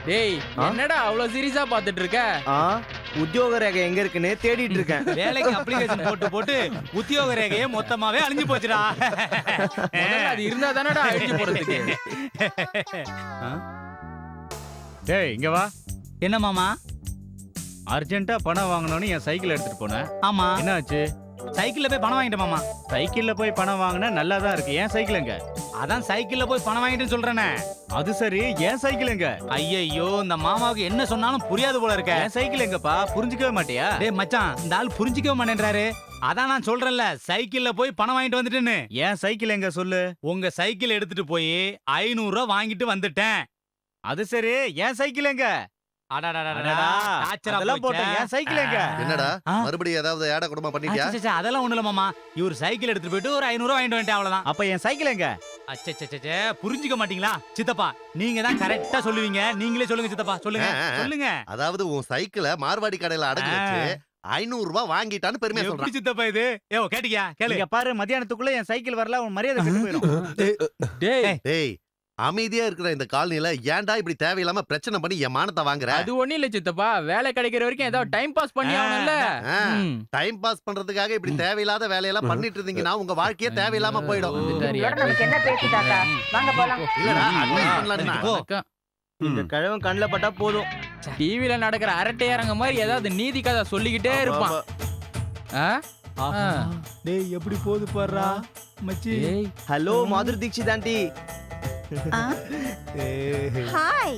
டேய் என்னடா அவ்வளவு சீரியஸா பாத்துட்டு இருக்க? உத்தியோக ரேகை எங்க இருக்குன்னு தேடிட்டு இருக்கேன். வேலைக்கு அப்ளிகேஷன் போட்டு போட்டு உத்தியோக ரேகையே மொத்தமாவே அழிஞ்சு போச்சுடா. முதல்ல அது இருந்தா தானடா அழிஞ்சு போறதுக்கு. டேய் இங்க வா. என்ன மாமா? அர்ஜென்ட்டா பணம் வாங்கணும்னு என் சைக்கிள் எடுத்துட்டு போனேன். ஆமா, என்னாச்சு? சைக்கிள்ல போய் பணம் வாங்கிட்டேன் மாமா. சைக்கிள்ல போய் பணம் வாங்கினா நல்லா தான் இருக்கு. ஏன் சைக்கிள் எங்க? அதான் சைக்கிள்ல போய் பணம் வாங்கிட்டேன்னு சொல்றேனே. அது சரி, ஏன் சைக்கிள் எங்க? ஐயையோ, இந்த மாமாவுக்கு என்ன சொன்னாலும் புரியாது போல இருக்க. என் சைக்கிள் எங்கப்பா? புரிஞ்சுக்கவே மாட்டியா? டேய் மச்சான், இந்த ஆள் புரிஞ்சிக்கவே மாட்டேன்றாரு. அதான் நான் சொல்றேன்ல, சைக்கிள்ல போய் பணம் வாங்கிட்டு வந்துட்டேன்னு. ஏன் சைக்கிள் எங்க சொல்லு? உங்க சைக்கிள் எடுத்துட்டு போய் 500 ரூபாய் வாங்கிட்டு வந்துட்டேன். அது சரி, ஏன் சைக்கிள் எங்க? அதெல்லாம் போட்டேன். ஏன் சைக்கிள் எங்க? என்னடா மறுபடியும் ஏதாவது ஏட குடும்பம் பண்ணிட்டியா? அதெல்லாம் ஒண்ணு இல்ல மாமா. இவர் சைக்கிள் எடுத்துட்டு போயிட்டு ஒரு 500 ரூபாய் வாங்கிட்டு வந்துட்டேன், அவ்வளவுதான். அப்ப என் சைக்கிள் எங்க? அச்சச்சே, புரிஞ்சுக்க மாட்டீங்களா சித்தப்பா? நீங்க தான் கரெக்டா சொல்லுவீங்க. நீங்களே சொல்லுங்க சித்தப்பா, சொல்லுங்க சொல்லுங்க. அதாவது உன் சைக்கிளை மார்வாடி கடையில அடகு வச்சு 500 ரூபாய் வாங்கிட்டான்னு பெருமையா எப்படி சொல்றான். சித்தப்பா இது? ஏ கேட்டியா? கேளு. இங்க பாரு, மத்தியானத்துக்குள்ள என் சைக்கிள் வரல, உன் மரியாதை கெட்டு போயிடும். டேய் டேய் அமைதியா இருக்கிற இந்த காலனில ஏன்டா இப்படி தேவையில்லாம பிரச்சனை பண்ணி என் மானத்தை வாங்குற? அது ஒண்ணு இல்ல சித்தப்பா, வேலை கிடைக்கிற வரைக்கும் ஏதாவது டைம் பாஸ் பண்ணி ஆகணும்ல. டைம் பாஸ் பண்றதுக்காக இப்படி தேவையில்லாத வேலையெல்லாம் பண்ணிட்டு இருந்தீங்கன்னா உங்க வாழ்க்கையே தேவையில்லாம போயிடும். நமக்கு என்ன பேச்சு தாத்தா? வாங்க போலாம். இல்லடா advice பண்ணலாம்னா. இந்த கிழவன் கண்ணுல பட்டா போதும். டிவில நடக்கிற அரட்டை அரங்க மாதிரி ஏதாவது நீதி கதை சொல்லிக்கிட்டே இருப்பான். டேய் எப்படி போகுது பாருடா மச்சி. ஹலோ மாதுரி தீக்ஷித் ஆண்டி. ஹாய்.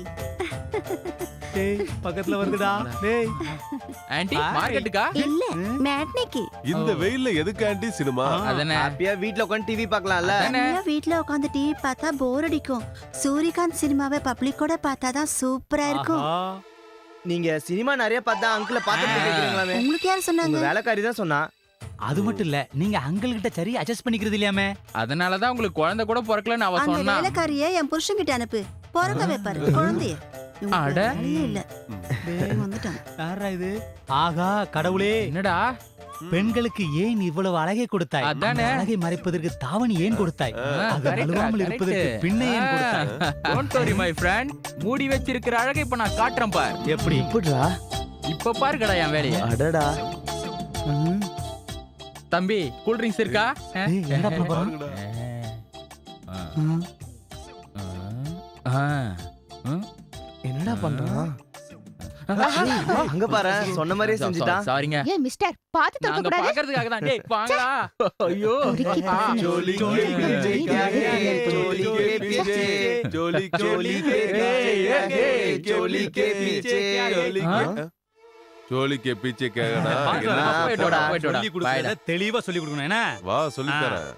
டேய் பக்கத்துல வருதுடா. டேய் ஆன்ட்டி மார்க்கெட்டுக்கா? இல்ல, மேட்னிக்கு. இந்த வெயில்ல எதுக்கு ஆண்டி சினிமா? அதனே ஹாப்பியா வீட்ல உட்கார்ந்து டிவி பார்க்கலாம்ல. தனியா வீட்ல உட்கார்ந்து டிவி பார்த்தா போர் அடிக்கும். சூரியகாந்த் சினிமாவை பப்ளிக்கோட பார்த்தாதான் சூப்பரா இருக்கும். நீங்க சினிமா நிறைய பார்த்தா அங்கிள பாத்துட்டு கேக்குறீங்களாமே. உங்களுக்கு யார் உங்க சொன்னாங்க? வேலைக்காரி தான் சொன்னா. அது மட்டும் இல்ல, நீங்க அங்கிள் கிட்ட சரி அட்ஜஸ்ட் பண்ணிக்கிறது இல்லையாமே. அதனாலதான் உங்களுக்கு குழந்தை கூட பிறக்கலன்னு அவ அந்த சொன்னா. வேலைக்காரிய என் புருஷன் கிட்ட அனுப்பு. பிறக்க வைப்பாரு குழந்தைய. அட. இல்ல வந்துட்டான். யாரா இது? ஆகா கடவுளே, என்னடா பெண்களுக்கு ஏன் இவ்வளவு அழகை கொடுத்தாய்? அதானே. அந்த அழகை மறைப்பதற்கு தாவணி ஏன் கொடுத்தாய்? அது correct, நழுவாமல் correct. இருப்பதற்கு பின்னை ஏன் கொடுத்தாய்? டோன்ட் வரி மை ஃப்ரெண்ட், மூடி வச்சிருக்கிற அழகை இப்ப நான் காட்டுறேன் பார். எப்படி? எப்படிடா? இப்ப பாருங்கடா என் வேலைய. அடடா. தம்பி கூல் ட்ரிங்க்ஸ் இருக்கா? ஏய், என்னடா பண்ண போறோம்? என்னடா பண்றான்? அங்க பாரு, சொன்ன மாதிரியே செஞ்சுட்டான். சாரிங்க, ஏ மிஸ்டர், பாத்து தப்பு நாங்க கூடாது. பாக்குறதுக்காக தான். டேய் வாங்கடா. ஐயோ चोली के पीछे क्या है? चोली के पीछे, चोली चोली के पीछे, चोली के पीछे, ஜோலி கே பீச்சே கேங்கடா. போயிட்டோடா போயிட்டோடா. சொல்லி கொடுக்கறத தெளிவா சொல்லி கொடுக்கணும் என்ன? வா சொல்லி தரேன்.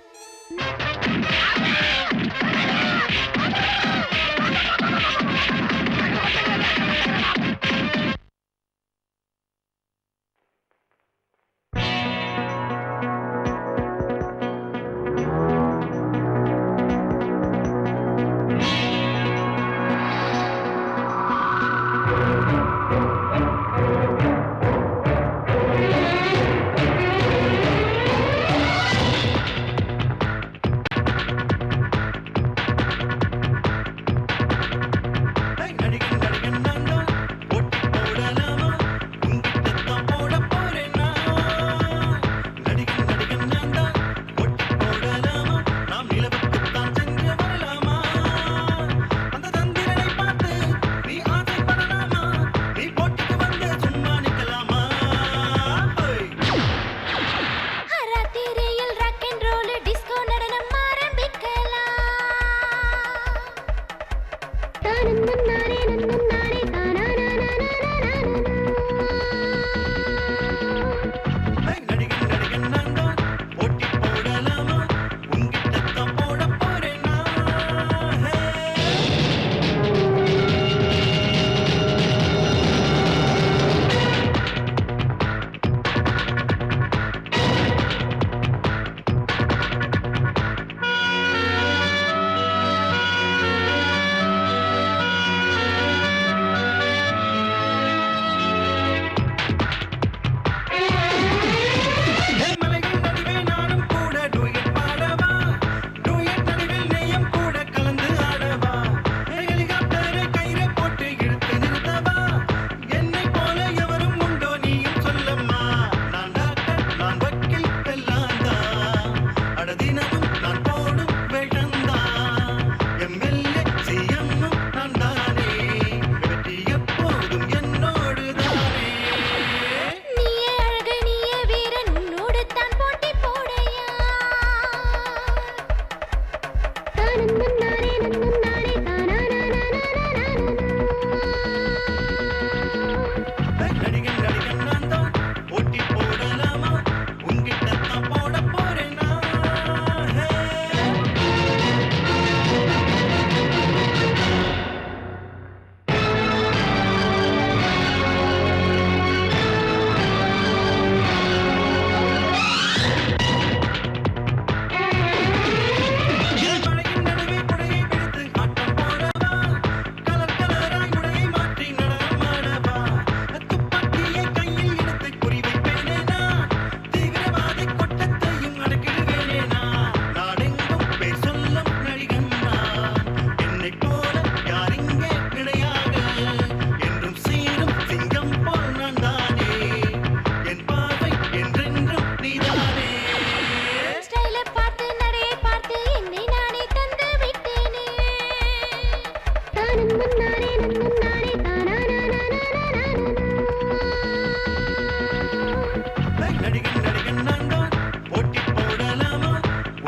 நடிகன் நடிகன் நான் தான் போட்டி போடலாமா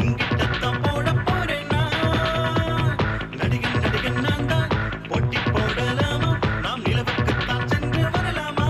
உங்கிட்டத்தான் போட போறேன் நான். நடிகன் நடிகன் நான் தான் போட்டி போடலாமா நாம் நிலவுக்குத்தான் சென்று வரலாமா.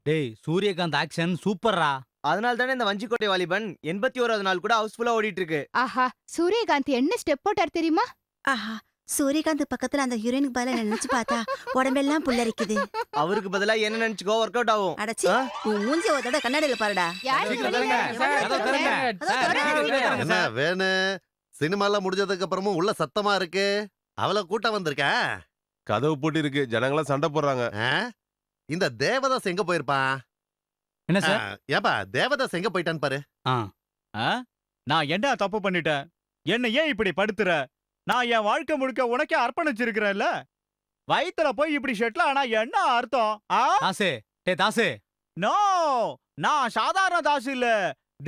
டேய் சூரியகாந்த் ஆக்ஷன் சூப்பர்ரா. அதனால தானே இந்த வஞ்சிக்கோட்டை வாலிபன் 81வது நாள் கூட ஹவுஸ்ஃபுல்லா ஓடிட்டு இருக்கு. ஆஹா சூரியகாந்த் என்ன ஸ்டெப் போட்டார் தெரியுமா? ஆஹா சூரியகாந்த் பக்கத்துல அந்த ஹீரோயினுக்கு பதிலா நினைச்சு பார்த்தா உடம்பெல்லாம் புல்லரிக்குது. அவருக்கு பதிலா என்ன நினைச்சுக்கோ ஒர்க் அவுட் ஆகும். அடச்சி உன் மூஞ்சி ஒரு தடவை கண்ணாடியில பாருடா. யாரு சீக்கிரம் வெளியில? தரங்க. சார், கதவு கதவு திறங்க. தரங்க. கதவு சார், திறங்க. சீக்கிரம் தரங்க. என்ன வேணும்? சினிமாலாம் முடிஞ்சதுக்கு அப்புறமும் உள்ள சத்தமா இருக்கு. அவ்வளவு கூட்டம் வந்திருக்கா? கதவு பூட்டி இருக்கு, ஜனங்களாம் சண்டை போடுறாங்க. ஆ? இந்த தேவதாஸ் எங்க போயிருப்பான்? என்ன சார்? ஏப்பா தேவதாஸ் எங்க போயிட்டான்னு பாரு. நான் என்ன தப்பு பண்ணிட்டேன்? என்ன ஏன் இப்படி படுத்துற? நான் என் வாழ்க்கை முழுக்க உனக்கே அர்ப்பணிச்சிருக்கிறேன்ல. வயித்துல போய் இப்படி ஷெட்ல ஆனா என்ன அர்த்தம்? தாசே டேய் தாசே. நோ, நான் சாதாரண தாசு இல்ல,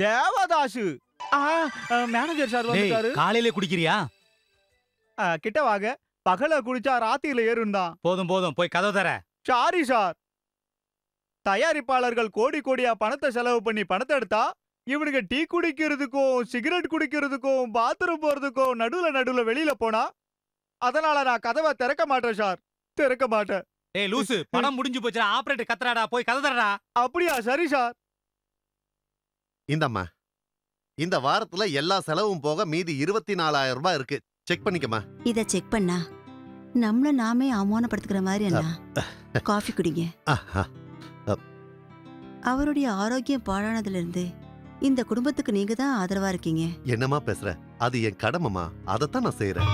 தேவதாசு. மேனேஜர் சார் டேய் வந்துட்டாரு. காலையிலே குடிக்கிறியா? கிட்ட வாங்க. பகல குடிச்சா ராத்திரில ஏறுந்தான். போதும் போதும் போய் கதவு தர. Sorry sir. தயாரிப்பாளர்கள் கோடி கோடியா பணத்தை செலவு பண்ணி பணத்தை எடுத்தா இவனுக்கு டீ குடிக்கிறதுக்கும் சிகரெட் குடிக்கிறதுக்கும் பாத்ரூம் போறதுக்கும் நடுவுல வெளியில போனா அதனால நான் கதவை திறக்க மாட்டேன் சார், திறக்க மாட்டேன். டேய் லூசு, படம் முடிஞ்சு போச்சுடா. ஆபரேட்டர் கத்துறாடா, போய் கதவு தரடா. அப்படியா? சரி சார். இந்தம்மா இந்த வாரத்துல எல்லா செலவும் போக மீதி 24,000 ரூபாய் இருக்கு. செக் பண்ணிக்கமா. இத செக் பண்ணா நம்மள நாமே அவமானப்படுத்துக்கிற மாதிரி அண்ணா. காஃபி குடிங்க. அவருடைய ஆரோக்கியம் பாழானதுல இருந்து இந்த குடும்பத்துக்கு நீங்க தான் ஆதரவா இருக்கீங்க. என்னமா பேசுற? அது என் கடமைமா, அதைத்தான் நான் செய்யறேன்.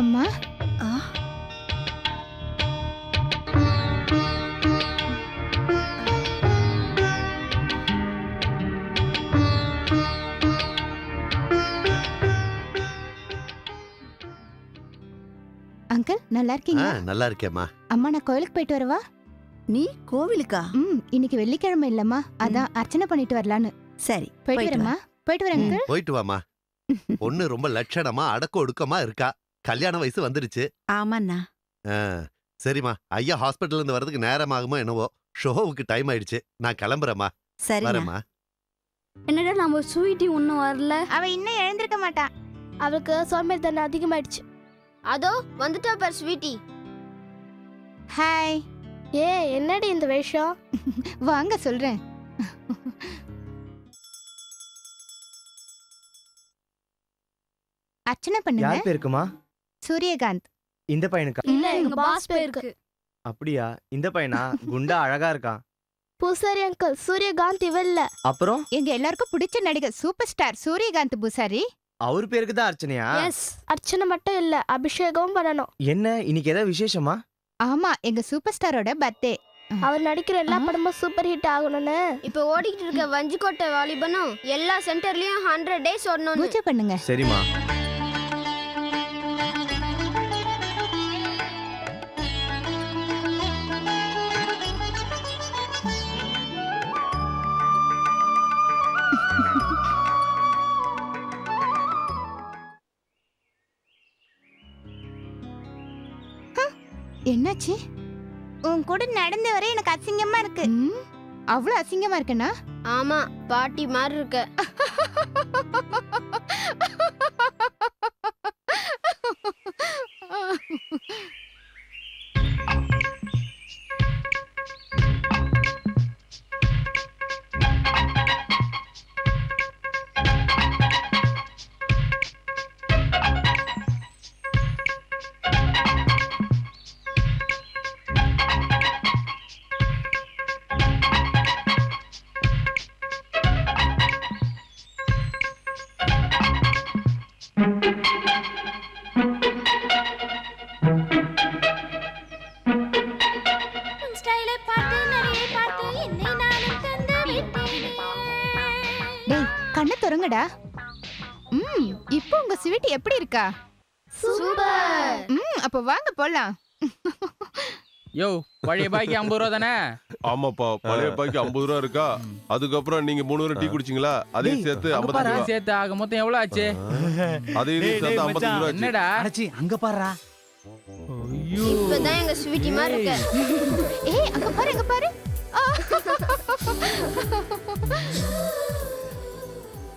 அம்மா ஆ? அங்கிள் நல்லா இருக்கீங்க? நல்லா இருக்கேம்மா. அம்மா நான் கோயிலுக்கு போயிட்டு வரவா? நீ கோவிலுக்கா? இன்னைக்கு வெள்ளிக்கிழமை இல்லம்மா, அதான் அர்ச்சனை பண்ணிட்டு வரலான்னு. சரி போயிட்டு வரேம்மா. போயிட்டு வரேன் அங்கிள். போயிட்டு வாமா. பொண்ணு ரொம்ப லட்சணமா அடக்க ஒடுக்கமா இருக்கா. கல்யாண வயசு வந்துருச்சு. ஆமாண்ணா. சரிம்மா, ஐயா ஹாஸ்பிட்டல்ல இருந்து வரதுக்கு நேரம் ஆகுமோ என்னவோ. ஷோவுக்கு டைம் ஆயிடுச்சு. நான் கிளம்புறேம்மா. சரிண்ணா. வரேம்மா. என்னடா நம்ம ஸ்வீட்டி இன்னும் வரல? அவ இன்னும் எழுந்திருக்க மாட்டா. அவளுக்கு சோம்பேறித்தனம் அதிகமாயிடுச்சு. அதோ வந்துட்டா பார் ஸ்வீட்டி. ஹாய். என்னடி இந்த வேஷம்? வாங்க சொல்றேன். அர்ச்சனை பண்ணுங்க. யார் பேருக்குமா? சூரியகாந்த். இந்த பையனுக்கா? இல்ல எங்க பாஸ் பேருக்கு. அப்படியா? இந்த பையனா? குண்டா அழகா இருக்கான். பூசாரி அங்கிள், சூரியகாந்த் இவல்ல. அப்புறம் எங்க எல்லாருக்கும் பிடிச்ச நடிகர் சூப்பர் ஸ்டார் சூரியகாந்த் பூசாரி. அவர் பேருக்கு தான் அர்ச்சனையா? எஸ், அர்ச்சனை மட்டும் இல்ல, அபிஷேகமும் பண்ணணும். என்ன இன்னைக்கு ஏதாவது விசேஷமா? ஆமா, எங்க சூப்பர் ஸ்டாரோட பர்த்டே. அவர் நடிக்கிற எல்லா படமும் சூப்பர் ஹிட் ஆகணும்னு இப்ப ஓடிக்கிட்டு இருக்க வஞ்சிக்கோட்டை வாலிபனும் எல்லா சென்டர்லயும் 100 டேஸ் ஓடணும். பூஜை பண்ணுங்க. சரிமா. என்னாச்சு? உன் கூட நடந்து வர எனக்கு அசிங்கமா இருக்கு. அவ்வளவு அசிங்கமா இருக்கேனா? ஆமா, பாட்டி மாதிரி இருக்க. கொடுங்கடா. இப்போ உங்க ஸ்வீட் எப்படி இருக்கா? சூப்பர். அப்ப வாங்க போலாம். யோ பழைய பாய்க்கு 50 ரூபா தானே? ஆமாப்பா பழைய பாய்க்கு 50 ரூபா இருக்கா. அதுக்கப்புறம் நீங்க 3 பேரும் டீ குடிச்சீங்களா? அதையும் சேர்த்து 55 ரூபா. சேர்த்து ஆக மொத்தம் எவ்வளவு ஆச்சு? அதையும் சேர்த்து 55 ரூபா ஆச்சு. என்னடா அடச்சி அங்க பாருடா. இப்பதான் எங்க ஸ்வீட்டி மாதிரி இருக்க. ஏய் அங்க பாரு அங்க பாரு.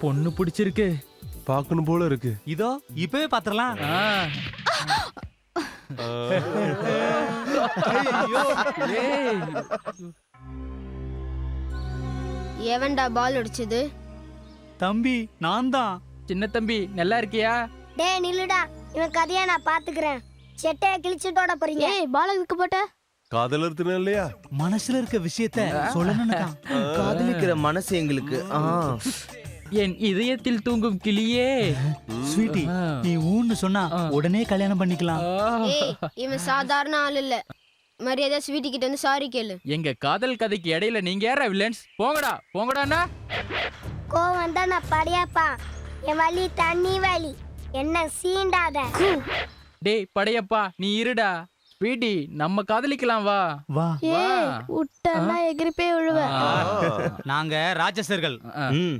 பொண்ணு பிடிச்சிருக்கு. பார்க்கணும் போல இருக்கு. இதோ இப்பவே பாத்துறலாம். எவன்டா பால் அடிச்சது? தம்பி நான் தான். சின்ன தம்பி நல்லா இருக்கியா? டேய் நில்லுடா, இவன் கதையா நான் பாத்துக்கிறேன். செட்டைய கிழிச்சிட்டோட போறீங்க. ஏய் பால் எதுக்கு போட்ட? காதலர் தினம் இல்லையா? மனசுல இருக்க விஷயத்த சொல்லணும்னு தான். காதலிக்கிற மனசு எங்களுக்கு. என் இதயத்தில் தூங்கும் கிளியே. ஸ்வீட்டி நீ ஊன்னு சொன்னா உடனே கல்யாணம் பண்ணிக்கலாம். ஏய் இவன் சாதாரண ஆள் இல்ல. மரியாதை ஸ்வீட்டி கிட்ட வந்து சாரி கேளு. எங்க காதல் கதைக்கு இடையில நீங்க யாரா வில்லன்ஸ்? போங்கடா போங்கடாண்ணா. கோவம் தான் நான் படையாப்பா. என் வலி தண்ணி வலி. என்ன சீண்டாத. டேய் படையப்பா நீ இருடா. ஸ்வீட்டி நம்ம காதலிக்கலாம் வா. வா உட்டனா எகிரி போய் விழுவ. நாங்க ராட்சசர்கள்.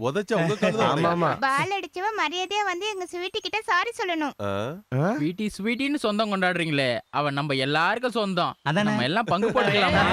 உதைச்சா உங்க காதுல ஆமாமா. பால் அடிச்சவ மரியாதையா வந்து எங்க ஸ்வீட்டி கிட்ட சாரி சொல்லணும். ஸ்வீட்டி ஸ்வீட்டின்னு சொந்தம் கொண்டாடுறீங்களே, அவன் நம்ம எல்லாருக்கும் சொந்தம். அதானே? நம்ம எல்லாம் பங்கு போட்டுக்கலாமா?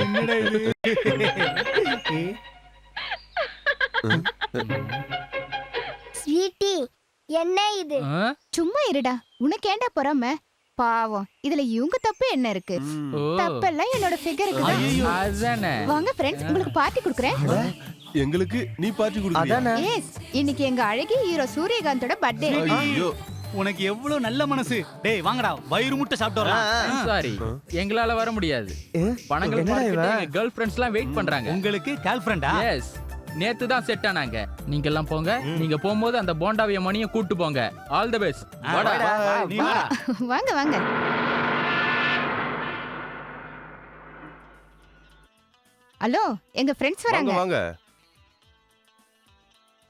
என்னடா இது? ஸ்வீட்டி என்ன இது? சும்மா இருடா. உனக்கு ஏண்டா பொறாம? பாவம் இதுல இவங்க தப்பு என்ன இருக்கு? தப்பெல்லாம் என்னோட ஃபிகருக்கு தான். அதானே. வாங்க ஃப்ரெண்ட்ஸ், உங்களுக்கு பார்ட்டி கொடுக்குறேன். எங்களுக்கு நீ பார்ட்டி கொடுக்குறியா? எஸ், இன்னைக்கு எங்க அழகி ஹீரோ சூரியகாந்தோட பர்த்டே. ஐயோ உனக்கு எவ்வளவு நல்ல மனசு. டேய் வாங்கடா வயிறு முட்டை சாப்பிட்டு வரலாம். சாரி எங்களால வர முடியாது. பணங்கள் கேர்ள் ஃப்ரெண்ட்ஸ் எல்லாம் வெயிட் பண்றாங்க. உங்களுக்கு கேர்ள் ஃப்ரெண்டா? எஸ் நேத்து தான் செட் ஆனாங்க. நீங்க எல்லாம் போங்க. நீங்க போகும்போது அந்த போண்டாவிய மணியை கூட்டு போங்க. All the best. நீ வாடா. வாங்க வாங்க. ஹலோ எங்க ஃப்ரெண்ட்ஸ் வாங்க வராங்க. வாங்க.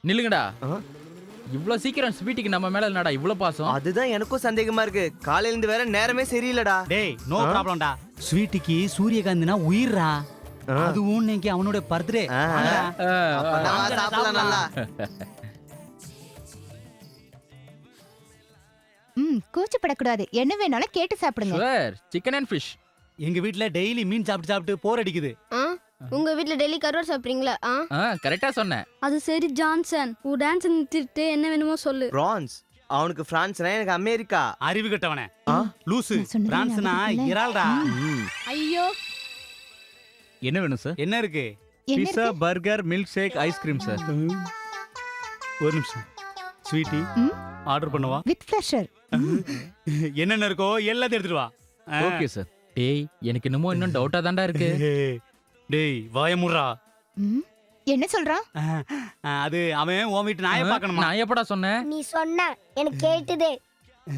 நில்லுங்கடா. இவ்ளோ சீக்கிரம் ஸ்வீட்டிக்கு நம்ம மேல என்னடா இவ்ளோ பாசம்? அதுதான் எனக்கும் சந்தேகமா இருக்கு. காலையில இருந்து வேற நேரமே சரியில்லடா. டேய் நோ ப்ராப்ளம்டா. ஸ்வீட்டிக்கு சூரியகாந்தினா உயிர்ரா. அதுவும் இன்னைக்கு அவனோட பர்த்டே. சாப்பிடலாம் நல்லா. கூச்சப்படக்கூடாது. என்ன வேணாலும் கேட்டு சாப்பிடுங்க. Sir chicken and fish. எங்க வீட்ல டெய்லி மீன் சாப்பிட்டு சாப்பிட்டு போர் அடிக்குது. உங்க வீட்ல டெய்லி கருவாடு சாப்பிடுறீங்களா? கரெக்டா சொன்னேன். அது சரி ஜான்சன், உன் டான்ஸ் நிறுத்திட்டு என்ன வேணுமோ சொல்லு. பிரான்ஸ். அவனுக்கு பிரான்ஸ்னா எனக்கு அமெரிக்கா. அறிவு கட்டவனே. லூசு. நான் சொன்னது பிரான்ஸ்னா ஞாபகம் இல்ல. இறால்டா. ஐயோ என்ன வேணும் சார்? என்ன இருக்கு? என்ன பிஸா, இருக்கு? Burger, milkshake, ice cream sir. ஒரு நிமிஷம். ஸ்வீட்டி ஆர்டர் பண்ணவா? With flusher. என்னென்ன இருக்கோ எல்லாத்தையும் எடுத்துட்டு வா. Okay sir. டேய் எனக்கு என்னமோ இன்னும் டவுட்டா தான்டா இருக்கு. டேய் வாயமுறா. என்ன சொல்றான்? அது அவன் உன் வீட்டு நாயை பார்க்கணுமா? நான் எப்படா சொன்னேன்? நீ சொன்ன எனக்கு கேட்டுதே.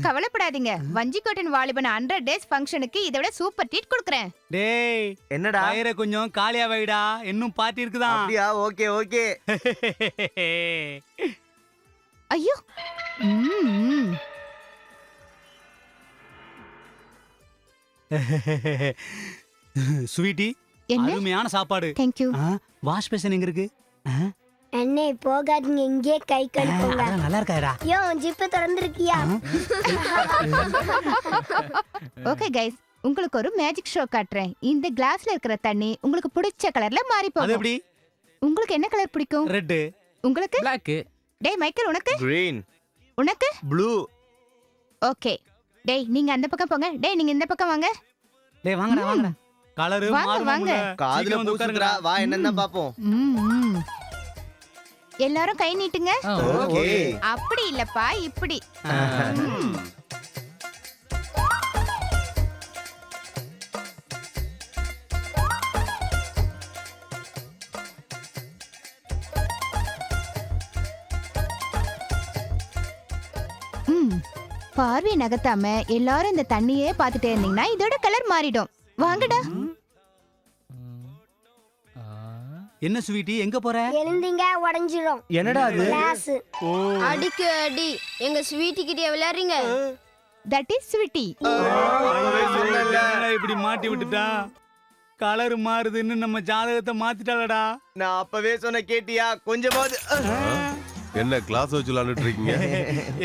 கவலைப்படாதீங்க. வஞ்சிக்கோட்டன் வாலிபன் 100 டேஸ் ஃபங்க்ஷனுக்கு இதை விட சூப்பர் ட்ரீட் கொடுக்குறேன். டேய் என்னடா? வயிறை கொஞ்சம் காலியா வைடா. இன்னும் பார்ட்டி இருக்குதான். அப்படியா? Okay okay. ஐயோ. ஸ்வீட்டி என்ன? அருமையான சாப்பாடு. Thank you. வாஷ் பேஷன் எங்க இருக்கு? அண்ணே போகாதீங்க, இங்கே கை கழுவுங்க. அதான் நல்லா இருக்காடா. யோ ஜிப்பு திறந்திருக்கியா? ஓகே கைஸ், உங்களுக்கு ஒரு மேஜிக் ஷோ காட்டுறேன். இந்த கிளாஸ்ல இருக்கிற தண்ணி உங்களுக்கு பிடிச்ச கலர்ல மாறி அது போகும். எப்படி? உங்களுக்கு என்ன கலர் பிடிக்கும்? ரெட். உங்களுக்கு? Black. டேய் மைக்கேல் உனக்கு? கிரீன். உனக்கு? ப்ளூ. ஓகே. டேய் நீங்க அந்த பக்கம் போங்க. டேய் நீங்க இந்த பக்கம் வாங்க. டேய் வாங்கடா வாங்கடா. கலர் வாங்க, வாங்க. காதுல பூசுறா. வா என்னன்னா பாப்போம். எல்லாரும் கை நீட்டுங்க. ஓகே அப்படி இல்லப்பா, இப்படி. பார்வை நகர்த்தாம எல்லாரும் இந்த தண்ணியே பார்த்துட்டே இருந்தீங்கன்னா இதோட கலர் மாறிடும். வாங்கடா. என்ன ஸ்வீட்டி, எங்க போற? எழுந்தீங்க உடைஞ்சிரும். என்னடா அது கிளாஸ் அடிக்கு அடி. எங்க ஸ்வீட்டி கிட்டே விளையாடுறீங்க. That is Sweety. இப்படி மாட்டி விட்டுட்டா. கலர் மாறுதுன்னு நம்ம ஜாதகத்தை மாத்திட்டாளடா. நான் அப்பவே சொன்ன கேட்டியா கொஞ்சமாவது என்ன கிளாஸ் வச்சு விளையாண்டுட்டு இருக்கீங்க?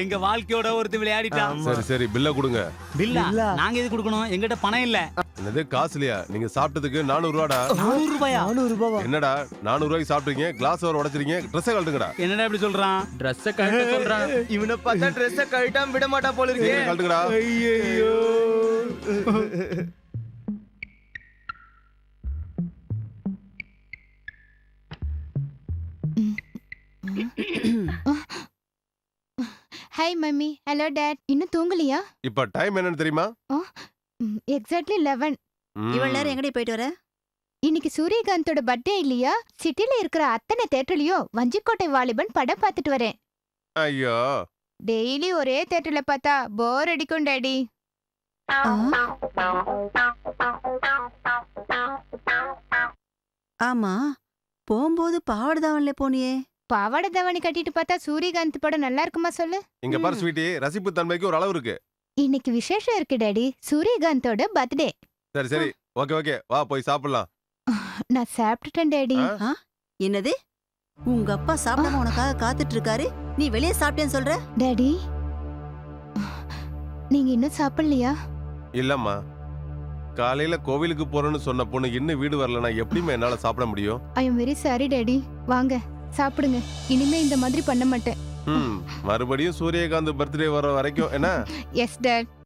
எங்க வாழ்க்கையோட ஒருத்தர் விளையாடிட்டா. சரி சரி பில்ல கொடுங்க. பில்லா? நாங்க எது கொடுக்கணும்? எங்கிட்ட பணம் இல்ல. என்னது காசுலையா? நீங்க சாப்பிட்டதுக்கு 400 ரூபாடா. 400 ரூபாயா? 400 ரூபாவா? என்னடா 400 ரூபாய்க்கு சாப்பிட்டீங்க, கிளாஸ் வர உடைச்சிருக்கீங்க, ட்ரெஸ் கழட்டுங்கடா. என்னடா இப்படி சொல்றான்? ட்ரெஸ்ஸை கழட்ட சொல்றான். இவனை பார்த்தா ட்ரெஸ்ஸ கழட்டாம விட மாட்டா போல இருக்கே. கழட்டுங்கடா. ஐயோ ஹாய் மம்மி. Hello dot. இன்னும் தூங்கலையா? இப்ப டைம் என்னன்னு தெரியுமா? எக்ஸாக்ட்லி 11. இவ்வளவு நேரம் எங்கடி போயிட்டு வர? இன்னைக்கு சூரியகாந்தோட பர்த்டே இல்லையா? சிட்டில இருக்கிற அத்தனை தியேட்டர்லயும் வஞ்சிக்கோட்டை வாலிபன் படம் பார்த்துட்டு வரேன். ஐயோ டெய்லி ஒரே தியேட்டர்ல பார்த்தா போர் அடிக்கும் டாடி. ஆமா, போகும்போது பாவாடை தாவணில போனியே. பாவாடை தாவணி கட்டிட்டு பார்த்தா சூரியகாந்த் படம் நல்லா இருக்குமா சொல்லு? இங்க பாரு ஸ்வீட்டி, ரசிப்பு தன்மைக்கு ஒரு அளவு இருக்கு. இன்னைக்கு விசேஷம் இருக்கு டாடி. சூரியகாந்தோட பர்த்டே. சரி சரி ஓகே ஓகே வா போய் சாப்பிடலாம். நான் சாப்பிட்டுட்டேன் டாடி. என்னது? உங்க அப்பா சாப்பிடாம உனக்காக காத்துட்டு இருக்காரு, நீ வெளியே சாப்பிட்டேன்னு சொல்ற? டாடி, நீங்க இன்னும் சாப்பிடலையா? இல்லம்மா, காலையில கோவிலுக்கு போறேன்னு சொன்ன பொண்ணு இன்னும் வீடு வரலனா எப்படிமா என்னால சாப்பிட முடியும்? I am very sorry daddy. வாங்க சாப்பிடுங்க. இனிமே இந்த மாதிரி பண்ண மாட்டேன். மறுபடியும் சூரியகாந்த் பர்த்டே வர வரைக்கும் என்ன? Yes dad.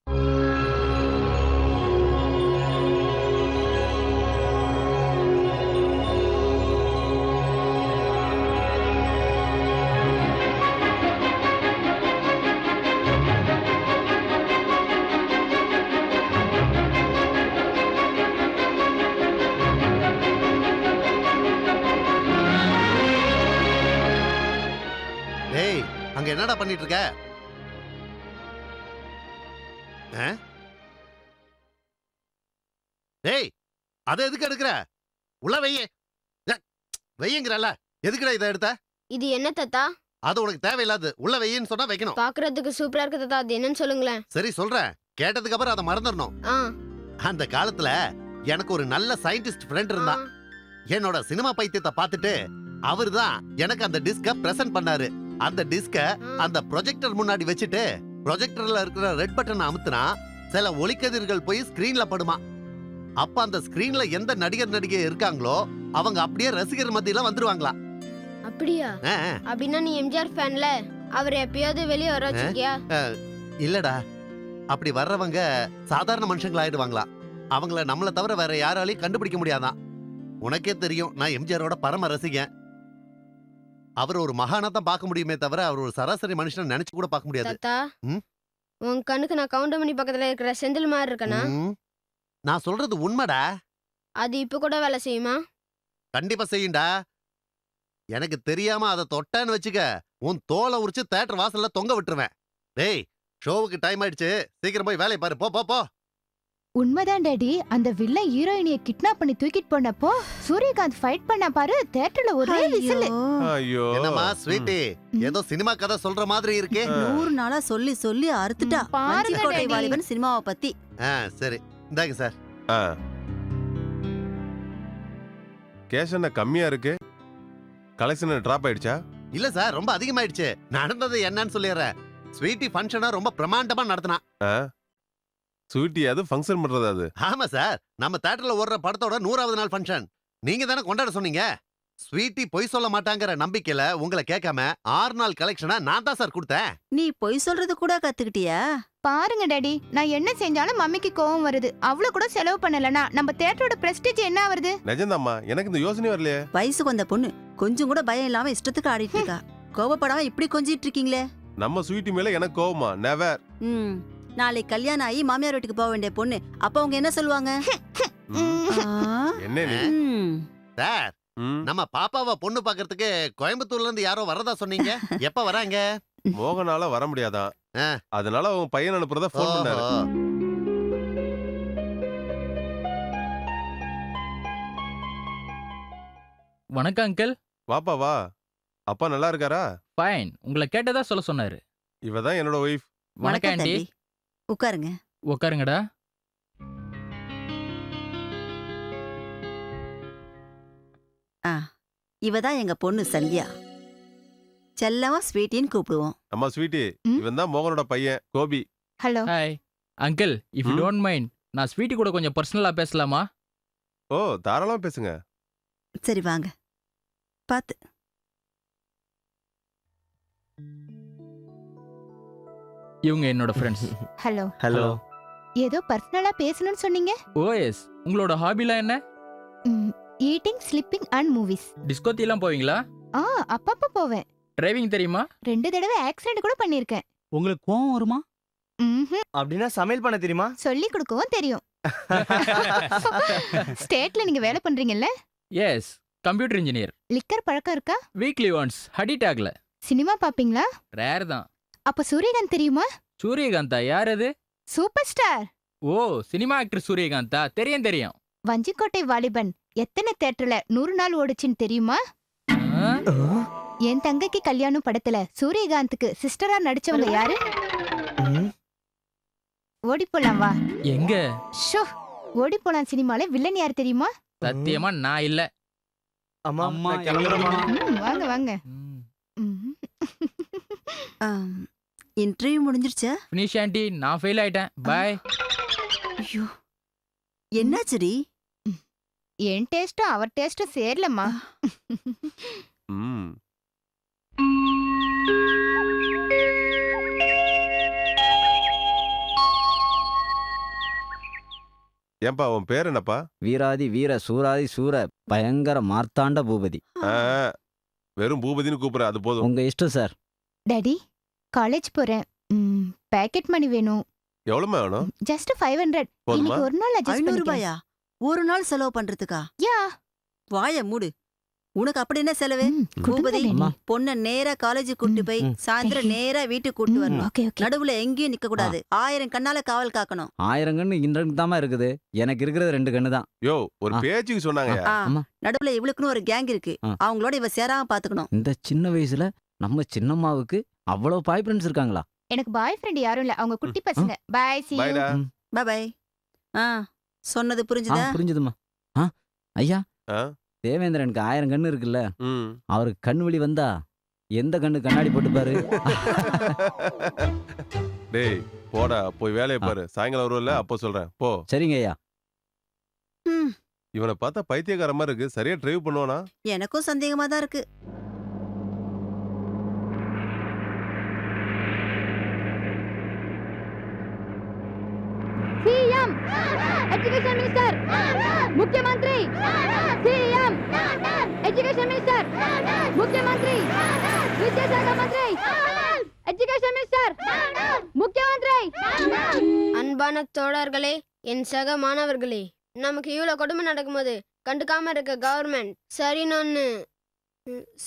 டேய் அங்க என்னடா பண்ணிட்டு இருக்க? டேய் அதை எதுக்கு எடுக்கிற? உள்ள வையே. வையங்கிறல்ல, எதுக்குடா இதை எடுத்த? இது என்ன தாத்தா? அது உனக்கு தேவையில்லாது. உள்ள வையின்னு சொன்னா வைக்கணும். பாக்குறதுக்கு சூப்பரா இருக்கு தாத்தா. அது என்னன்னு சொல்லுங்களேன். சரி சொல்றேன், கேட்டதுக்கு அப்புறம் அதை மறந்துடணும். அந்த காலத்துல எனக்கு ஒரு நல்ல சயின்டிஸ்ட் ஃப்ரெண்ட் இருந்தா. என்னோட சினிமா பைத்தியத்தை பார்த்துட்டு அவர்தான் எனக்கு அந்த டிஸ்க பிரசன்ட் பண்ணாரு. அந்த டிஸ்க அந்த ப்ரொஜெக்டர் முன்னாடி வச்சுட்டு ப்ரொஜெக்டர்ல இருக்கிற ரெட் பட்டனை அமுத்துனா சில ஒளிக்கதிர்கள் போய் ஸ்கிரீன்ல படுமா. அப்ப அந்த ஸ்கிரீன்ல எந்த நடிகர் நடிகை இருக்காங்களோ அவங்க அப்படியே ரசிகர் மத்தியில வந்துருவாங்களா. அப்படியா? அப்படின்னா நீ எம்ஜிஆர் ஃபேன்ல? அவர் எப்பயாவது வெளியே வர வச்சிருக்கியா? இல்லடா, அப்படி வர்றவங்க சாதாரண மனுஷங்களா ஆயிடுவாங்களா. அவங்கள நம்மள தவிர வேற யாராலையும் கண்டுபிடிக்க முடியாதான். உனக்கே தெரியும், நான் எம்ஜிஆரோட பரம ரசிகன். அவர் ஒரு மகானா தான் பார்க்க முடியுமே தவிர அவர் ஒரு சராசரி மனுஷனை நினைச்சு கூட பார்க்க முடியாது. தாத்தா, உன் கண்ணுக்கு நான் கவுண்டமணி பக்கத்துல இருக்கிற செந்தில் மாதிரி இருக்கனா? நான் சொல்றது உண்மைடா. அது இப்ப கூட வேலை செய்யுமா? கண்டிப்பா செய்யும்டா. எனக்கு தெரியாம அதை தொட்டான்னு வச்சுக்க, உன் தோலை உரிச்சு தியேட்டர் வாசல்ல தொங்க விட்டுருவேன். டேய், ஷோவுக்கு டைம் ஆயிடுச்சு, சீக்கிரம் போய் வேலையை பாரு. போ போ போ. உண்மைதான் டாடி. அந்த வில்லன் ஹீரோயினிய கிட்னாப் பண்ணி தூக்கிட்டு போனப்போ சூரியகாந்த் ஃபைட் பண்ண பாரு, தியேட்டர்ல ஒரே விசில். ஐயோ என்னம்மா ஸ்வீட்டி, ஏதோ சினிமா கதை சொல்ற மாதிரி இருக்கே. 100 நாளா சொல்லி சொல்லி அறுத்துட்டா வஞ்சிக்கோட்டை வாலிபன் சினிமாவை பத்தி. சரி இந்தாங்க சார். கேஷ் என்ன கம்மியா இருக்கு? கலெக்ஷன் டிராப் ஆயிடுச்சா? இல்ல சார், ரொம்ப அதிகமாயிடுச்சு. நடந்தது என்னன்னு சொல்லிடுறேன். ஸ்வீட்டி ஃபங்க்ஷனா ரொம்ப பிரமாண்டமா நடத்தினா. ஸ்வீட்டி அது ஃபங்க்ஷன் பண்றது அது? ஆமா சார், நம்ம தியேட்டர்ல ஓடுற படத்தோட 100வது நாள் ஃபங்க்ஷன். நீங்க தானே கொண்டாட சொன்னீங்க. ஸ்வீட்டி பொய் சொல்ல மாட்டாங்கிற நம்பிக்கையில உங்களை கேட்காம 6 நாள் கலெக்ஷனை நான் தான் சார் கொடுத்தேன். நீ பொய் சொல்றது கூட கத்துக்கிட்டியா? பாருங்க டாடி, நான் என்ன செஞ்சாலும் மம்மிக்கு கோவம் வருது. அவ்வளவு கூட செலவு பண்ணலனா நம்ம தியேட்டரோட பிரஸ்டீஜ் என்ன வருது? நிஜம்தாம்மா, எனக்கு இந்த யோசனை வரலையே. வயசுக்கு வந்த பொண்ணு கொஞ்சம் கூட பயம் இல்லாம இஷ்டத்துக்கு ஆடிட்டு இருக்கா. கோவப்படாம இப்படி கொஞ்சிட்டு இருக்கீங்களே. நம்ம ஸ்வீட்டி மேல எனக்கு கோவமா? நெவர். நாளைக்கு கல்யாணம் ஆகி மாமியார் வீட்டுக்கு போக வேண்டிய பொண்ணு, அப்ப அவங்க என்ன சொல்லுவாங்க? என்ன நீ? சார், நம்ம பாப்பாவை பொண்ணு பாக்குறதுக்கு கோயம்புத்தூர்ல இருந்து யாரோ வரதா சொன்னீங்க. எப்ப வராங்க? மோகனால வர முடியாதான், அதனால அவன் பையன் அனுப்புறதா போன் பண்ணாரு. வணக்கம் அங்கிள். வாப்பா வா. அப்பா நல்லா இருக்காரா? ஃபைன். உங்களை கேட்டதா சொல்ல சொன்னாரு. இவதான் என்னோட ஒய்ஃப். வணக்கம் ஆண்டி. உட்காருங்க. உட்காருங்கடா. இவதான் எங்க பொண்ணு சந்தியா. செல்லமா ஸ்வீட்டின்னு கூப்பிடுவோம். அம்மா ஸ்வீட்டி, இவன் தான் மோகனோட பையன் Gopi. Hello. Hi uncle, if you don't mind நான் ஸ்வீட்டி கூட கொஞ்சம் பர்சனலா பேசலாமா? ஓ, தாராளமா பேசுங்க. சரி வாங்க. பாத்து. இவங்க என்னோட ஃப்ரெண்ட்ஸ். ஹலோ. ஹலோ. ஏதோ பர்சனலா பேசணும்னு சொன்னீங்க? ஓஎஸ். உங்களோட ஹாபிலாம் என்ன? Eating, sleeping and movies. Discotheque எல்லாம் போவீங்களா? அப்பப்ப போவேன். டிரைவிங் தெரியுமா? 2 தடவை ஆக்சிடென்ட் கூட பண்ணிருக்கேன். உங்களுக்கு கோவம் வருமா? அப்படின்னா சமையல் பண்ண தெரியுமா? சொல்லி கொடுக்கவும் தெரியும். ஸ்டேட்ல நீங்க வேலை பண்றீங்கல்ல? Yes, computer engineer. லிக்கர் பழக்கம் இருக்கா? Weekly once. ஹடிட் ஆகல. சினிமா பாப்பீங்களா? ரேர் தான். அப்ப சூரியகாந்த் தெரியுமா? சூரியகாந்தா? யார் அது? Super star. ஓ, சினிமா ஆக்டர் சூரியகாந்தா? தெரியும் தெரியும். வஞ்சிக்கோட்டை வாலிபன் எத்தனை தியேட்டர்ல 100 நாள் ஓடுச்சுன்னு தெரியுமா? என் தங்கைக்கு கல்யாணம் படத்துல சூரியகாந்துக்கு சிஸ்டரா நடிச்சவங்க யாரு? ஓடி போலாம் வா. எங்க? ஷோ, ஓடி போலாம் சினிமால வில்லன் யார் தெரியுமா? சத்தியமா நான் இல்ல. அம்மா அம்மா, நான் கிளம்புறேம்மா. வாங்க வாங்க. இன்டர்வியூ முடிஞ்சிருச்சா? ஃபினிஷ் ஆண்டி, நான் ஃபெயில் ஆயிட்டேன். பை. ஐயோ, என்னாச்சுடி? என் டேஸ்டும் அவர் டேஸ்டும் சேரலம்மா. ஏன்பா உன் பேர் என்னப்பா? வீராதி வீர சூராதி சூர பயங்கர மார்த்தாண்ட பூபதி. வெறும் பூபதினு கூப்பிடுற, அது போதும். உங்க இஷ்டம் சார். டாடி, காலேஜ் போறேன். பேக்கெட் மணி வேணும். எவ்வளவு வேணும்? ஜஸ்ட் 500. போதுமா? இன்னைக்கு ஒரு நாள் அட்ஜஸ்ட் 500 பண்ணிக்கிறேன். ரூபாயா? ஒரு நாள் செலவு பண்றதுக்கா? யா. வாய மூடு. உனக்கு அப்படி என்ன செலவு? பூபதி, அம்மா. பொண்ண நேரா காலேஜுக்கு கூட்டு போய் சாயந்தரம் நேரா வீட்டுக்கு கூட்டு வரணும். Okay okay. நடுவுல எங்கேயும் நிக்க கூடாது. 1000 கண்ணால காவல் காக்கணும். 1000 கண்ணு இன்றைக்கு தாமா இருக்குது. எனக்கு இருக்கிறது 2 கண்ணு தான். யோ, ஒரு பேச்சுக்கு சொன்னாங்க. அம்மா. நடுவுல இவளுக்குன்னு ஒரு கேங் இருக்கு. அவங்களோட இவ சேராம பாத்துக்கணும். இந்த சின்ன வயசுல நம்ம சின்னம்மாவுக்கு அவ்வளவு பாய் ஃப்ரெண்ட்ஸ் இருக்காங்களா? எனக்கு பாய் ஃப்ரெண்ட் யாரும் இல்ல. அவங்க குட்டி பசங்க. Bye, see you. பைடா. Bye bye. சொன்னது புரிஞ்சுதா? புரிஞ்சுதுமா. ஐயா, ஆ? தேவேந்திரனுக்கு 1000 கண்ணு இருக்குல்ல, ம். அவருக்கு கண்ணு வலி வந்தா எந்த கண்ணு கண்ணாடி போட்டுப்பாரு? டேய் போடா, போய் வேலையை பாரு. சாயங்காலம் வருவல்ல, அப்போ சொல்றேன். போ. சரிங்க ஐயா. இவனை பார்த்தா பைத்தியக்கார மாதிரி இருக்கு. சரியா டிரைவ் பண்ணுவானா? எனக்கும் சந்தேகமா தான் இருக்கு. CM, Education Minister, Mukhyamantri, CM, Education Minister, Mukhyamantri, Vidyashakhar Mantri, Education Minister, Mukhyamantri. அன்பான தோழர்களே, என் சக மாணவர்களே, நமக்கு இவ்வளவு கொடுமை நடக்கும்போது கண்டுக்காம இருக்க கவர்மெண்ட்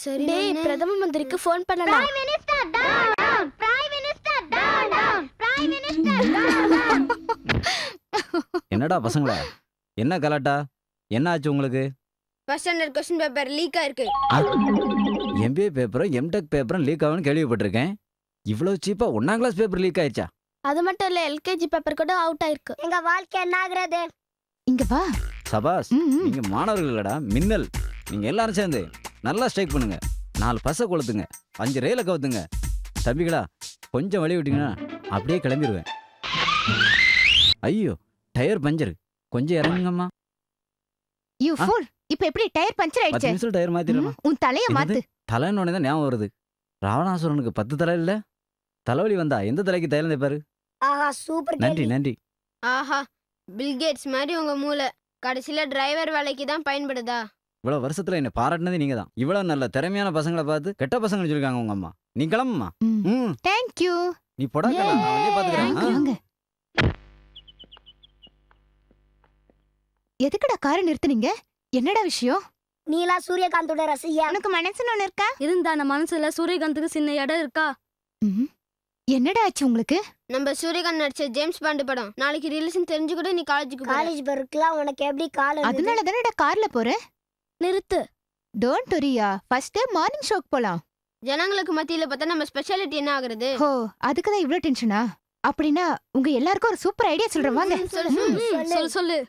சரி பிரதம மந்திரிக்கு போன் பண்ணலாம். என்னடா பசங்களா, என்ன கலாட்டா? என்ன ஆச்சு உங்களுக்கு? First standard question paper leak ஆயிருக்கு. MBA பேப்பரும் MTech பேப்பரும் லீக் ஆகும்னு கேள்விப்பட்டிருக்கேன். இவ்வளவு சீப்பா 1ஆம் கிளாஸ் பேப்பர் லீக் ஆயிடுச்சா? அது மட்டும் இல்ல, LKG பேப்பர் கூட அவுட் ஆயிருக்கு. எங்க வாழ்க்கை என்ன ஆகுறது? இங்க வா. சபாஸ், நீங்க மாணவர்கள் இல்லடா, மின்னல். நீங்க எல்லாரும் சேர்ந்து நல்லா ஸ்ட்ரைக் பண்ணுங்க. 4 பசை கொளுத்துங்க, 5 ரயில கவுத்துங்க. தம்பிகளா, கொஞ்சம் வழி விட்டீங்கன்னா அப்படியே கிளம்பிடுவேன். ஐயோ, டயர் பஞ்சர், கொஞ்சம் இறங்குங்கம்மா. You fool. இப்ப எப்படி டயர் பஞ்சர் 10 ஆயிடுச்சு நிமிஷம் டயர் மாத்திரமா உன் தலைய மாத்து தலைன்னு தான் ஞாபகம் வருது. ராவணாசுரனுக்கு 10 தலை இல்ல. தலைவலி வந்தா எந்த தலைக்கு தைலம் தேப்பாரு? ஆஹா சூப்பர் நன்றி நன்றி. ஆஹா பில்கேட்ஸ் மாதிரி உங்க மூளை கடைசியில டிரைவர் வேலைக்கு தான் பயன்படுதா? இவ்வளவு வருஷத்துல என்ன பாராட்டினது நீங்க தான். இவ்வளவு நல்ல திறமையான பசங்களை பார்த்து கெட்ட பசங்கன்னு சொல்லிருக்காங்க உங்க அம்மா. நீ கிளம்புமா. Thank you. நீ போடா கண்ணா, நான் வெளியே பாத்துக்கிறேன். எதுக்குடா காரை நிறுத்துனீங்க? என்னடா விஷயம்? நீலா சூரியகாந்தோட ரசிகா. உனக்கு மனசுன்னு ஒண்ணு இருக்கா? இருந்தா நம்ம மனசுல சூரியகாந்துக்கு சின்ன இடம் இருக்கா? என்னடா ஆச்சு உங்களுக்கு? நம்ம சூரியகாந்த் நடிச்ச ஜேம்ஸ் பாண்ட் படம் நாளைக்கு ரிலீஸ்னு தெரிஞ்சு கூட நீ காலேஜுக்கு காலேஜ் போறதுக்குலாம் உனக்கு எப்படி கால்? அதனால தானடா கார்ல போற. நிறுத்து. டோன்ட் வரியா. ஃபர்ஸ்ட் மார்னிங் ஷோக்கு போலாம். ஜனங்களுக்கு மத்தியில பார்த்தா நம்ம ஸ்பெஷாலிட்டி என்ன ஆகுறது? ஓ அதுக்கு தான் இவ்ளோ டென்ஷனா? அப்படின்னா உங்க எல்லாருக்கும் ஒரு சூப்பர் ஐடியா சொல்றேன் வாங்க. சொல்லு சொல்லு.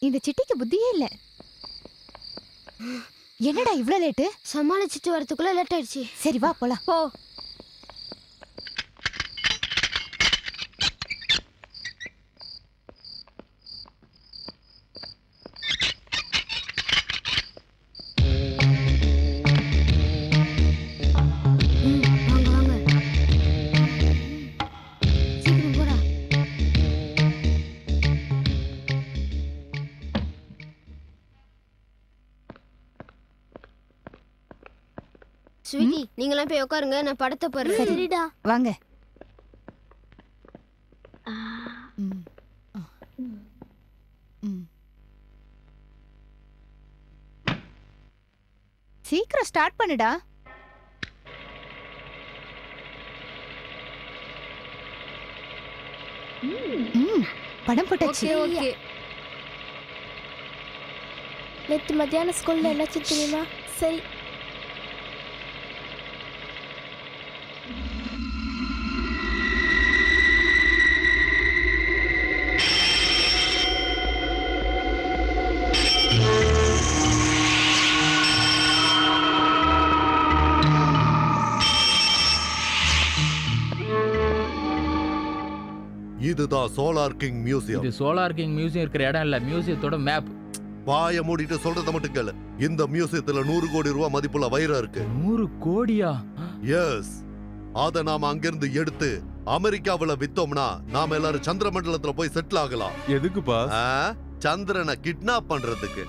இந்த சிட்டிக்கு புத்தியே இல்ல. என்னடா இவ்ளோ லேட்டு? சமாளிச்சிட்டு வரதுக்குள்ள லேட் ஆயிடுச்சு. சரி வா போலாம். போ. ஸ்வீட்டி நீங்களாம் போய் உட்காருங்க, நான் படத்தை போடுறேன். சரிடா வாங்க. சீக்கிரம் ஸ்டார்ட் பண்ணுடா. படம் போட்டாச்சு. ஓகே. நேத்து மத்தியானம் ஸ்கூல்ல என்னாச்சு தெரியுமா? சரி இதுதான் சோலார் கிங் மியூசியம். இது சோலார் கிங் மியூசியம் இருக்கிற இடம் இல்ல, மியூசியத்தோட மேப். வாய மூடிட்டு சொல்றத மட்டும் கேளு. இந்த மியூசியத்துல 100 கோடி ரூபாய் மதிப்புள்ள வைரம் இருக்கு. 100 கோடியா? எஸ். அத நாம அங்கிருந்து எடுத்து அமெரிக்காவுல வித்தோம்னா நாம எல்லாரும் சந்திர மண்டலத்துல போய் செட்டில் ஆகலாம். எதுக்குப்பா? சந்திரனை கிட்னாப் பண்றதுக்கு.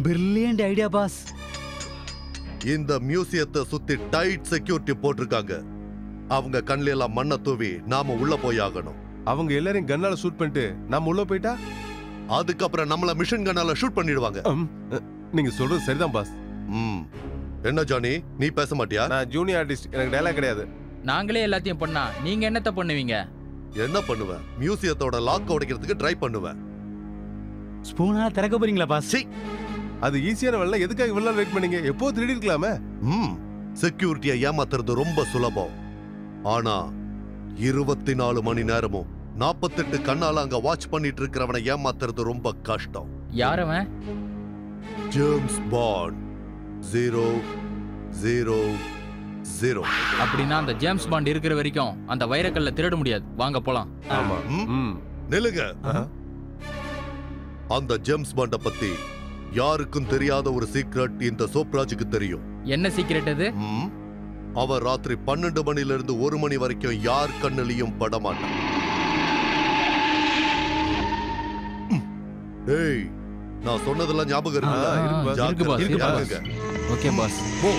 Brilliant idea boss. இந்த மியூசியத்தை சுத்தி டைட் செக்யூரிட்டி போட்டிருக்காங்க. அவங்க கண்ணில எல்லாம் மண்ணை தூவி நாம உள்ள போய் ஆகணும். அவங்க எல்லாரையும் கன்னால ஷூட் பண்ணிட்டு நம்ம உள்ள போயிட்டா அதுக்கப்புறம் நம்மள மிஷின் கன்னால ஷூட் பண்ணிடுவாங்க. நீங்க சொல்றது சரிதான் பாஸ். என்ன ஜானி நீ பேச மாட்டியா? நான் ஜூனியர் ஆர்டிஸ்ட், எனக்கு டயலாக் கிடையாது. நாங்களே எல்லாத்தையும் பண்ணா நீங்க என்னத்த பண்ணுவீங்க? என்ன பண்ணுவேன்? மியூசியத்தோட லாக் உடைக்கிறதுக்கு ட்ரை பண்ணுவேன். ஸ்பூனா திறக்க போறீங்களா பாஸ்? அது ஈஸியான வேலை. எதுக்காக இவ்வளவு வெயிட் பண்ணீங்க? எப்போ திருடி இருக்கலாமே. செக்யூரிட்டியை ஏமாத்துறது ரொம்ப சுலபம். ஆனா 24 மணி நேரமும் 48 கண்ணால அங்க வாட்ச் பண்ணிட்டு இருக்கிறவனை ஏமாத்துறது ரொம்ப கஷ்டம். யாரவன்? James Bond 000. அப்படின்னா அந்த ஜேம்ஸ் பாண்ட் இருக்கிற வரைக்கும் அந்த வைரக்கல்ல திருட முடியாது. வாங்க போலாம். ஆமா. நில்லுங்க. அந்த ஜேம்ஸ் பாண்ட பத்தி யாருக்கும் தெரியாத ஒரு சீக்ரெட் இந்த சோப்ராஜுக்கு தெரியும். என்ன சீக்ரெட் அது? அவ ராத்திரி 12 மணில இருந்து 1 மணி வரைக்கும் யார் கண்ணுலயும் படமாட்டான். டேய், நான் சொன்னதெல்லாம் ஞாபகம் இருக்குல்ல? இருக்கு boss, இருக்கு boss, இருக்கு boss. ஜாக்கிரதையா ஓகே பாஸ். போ.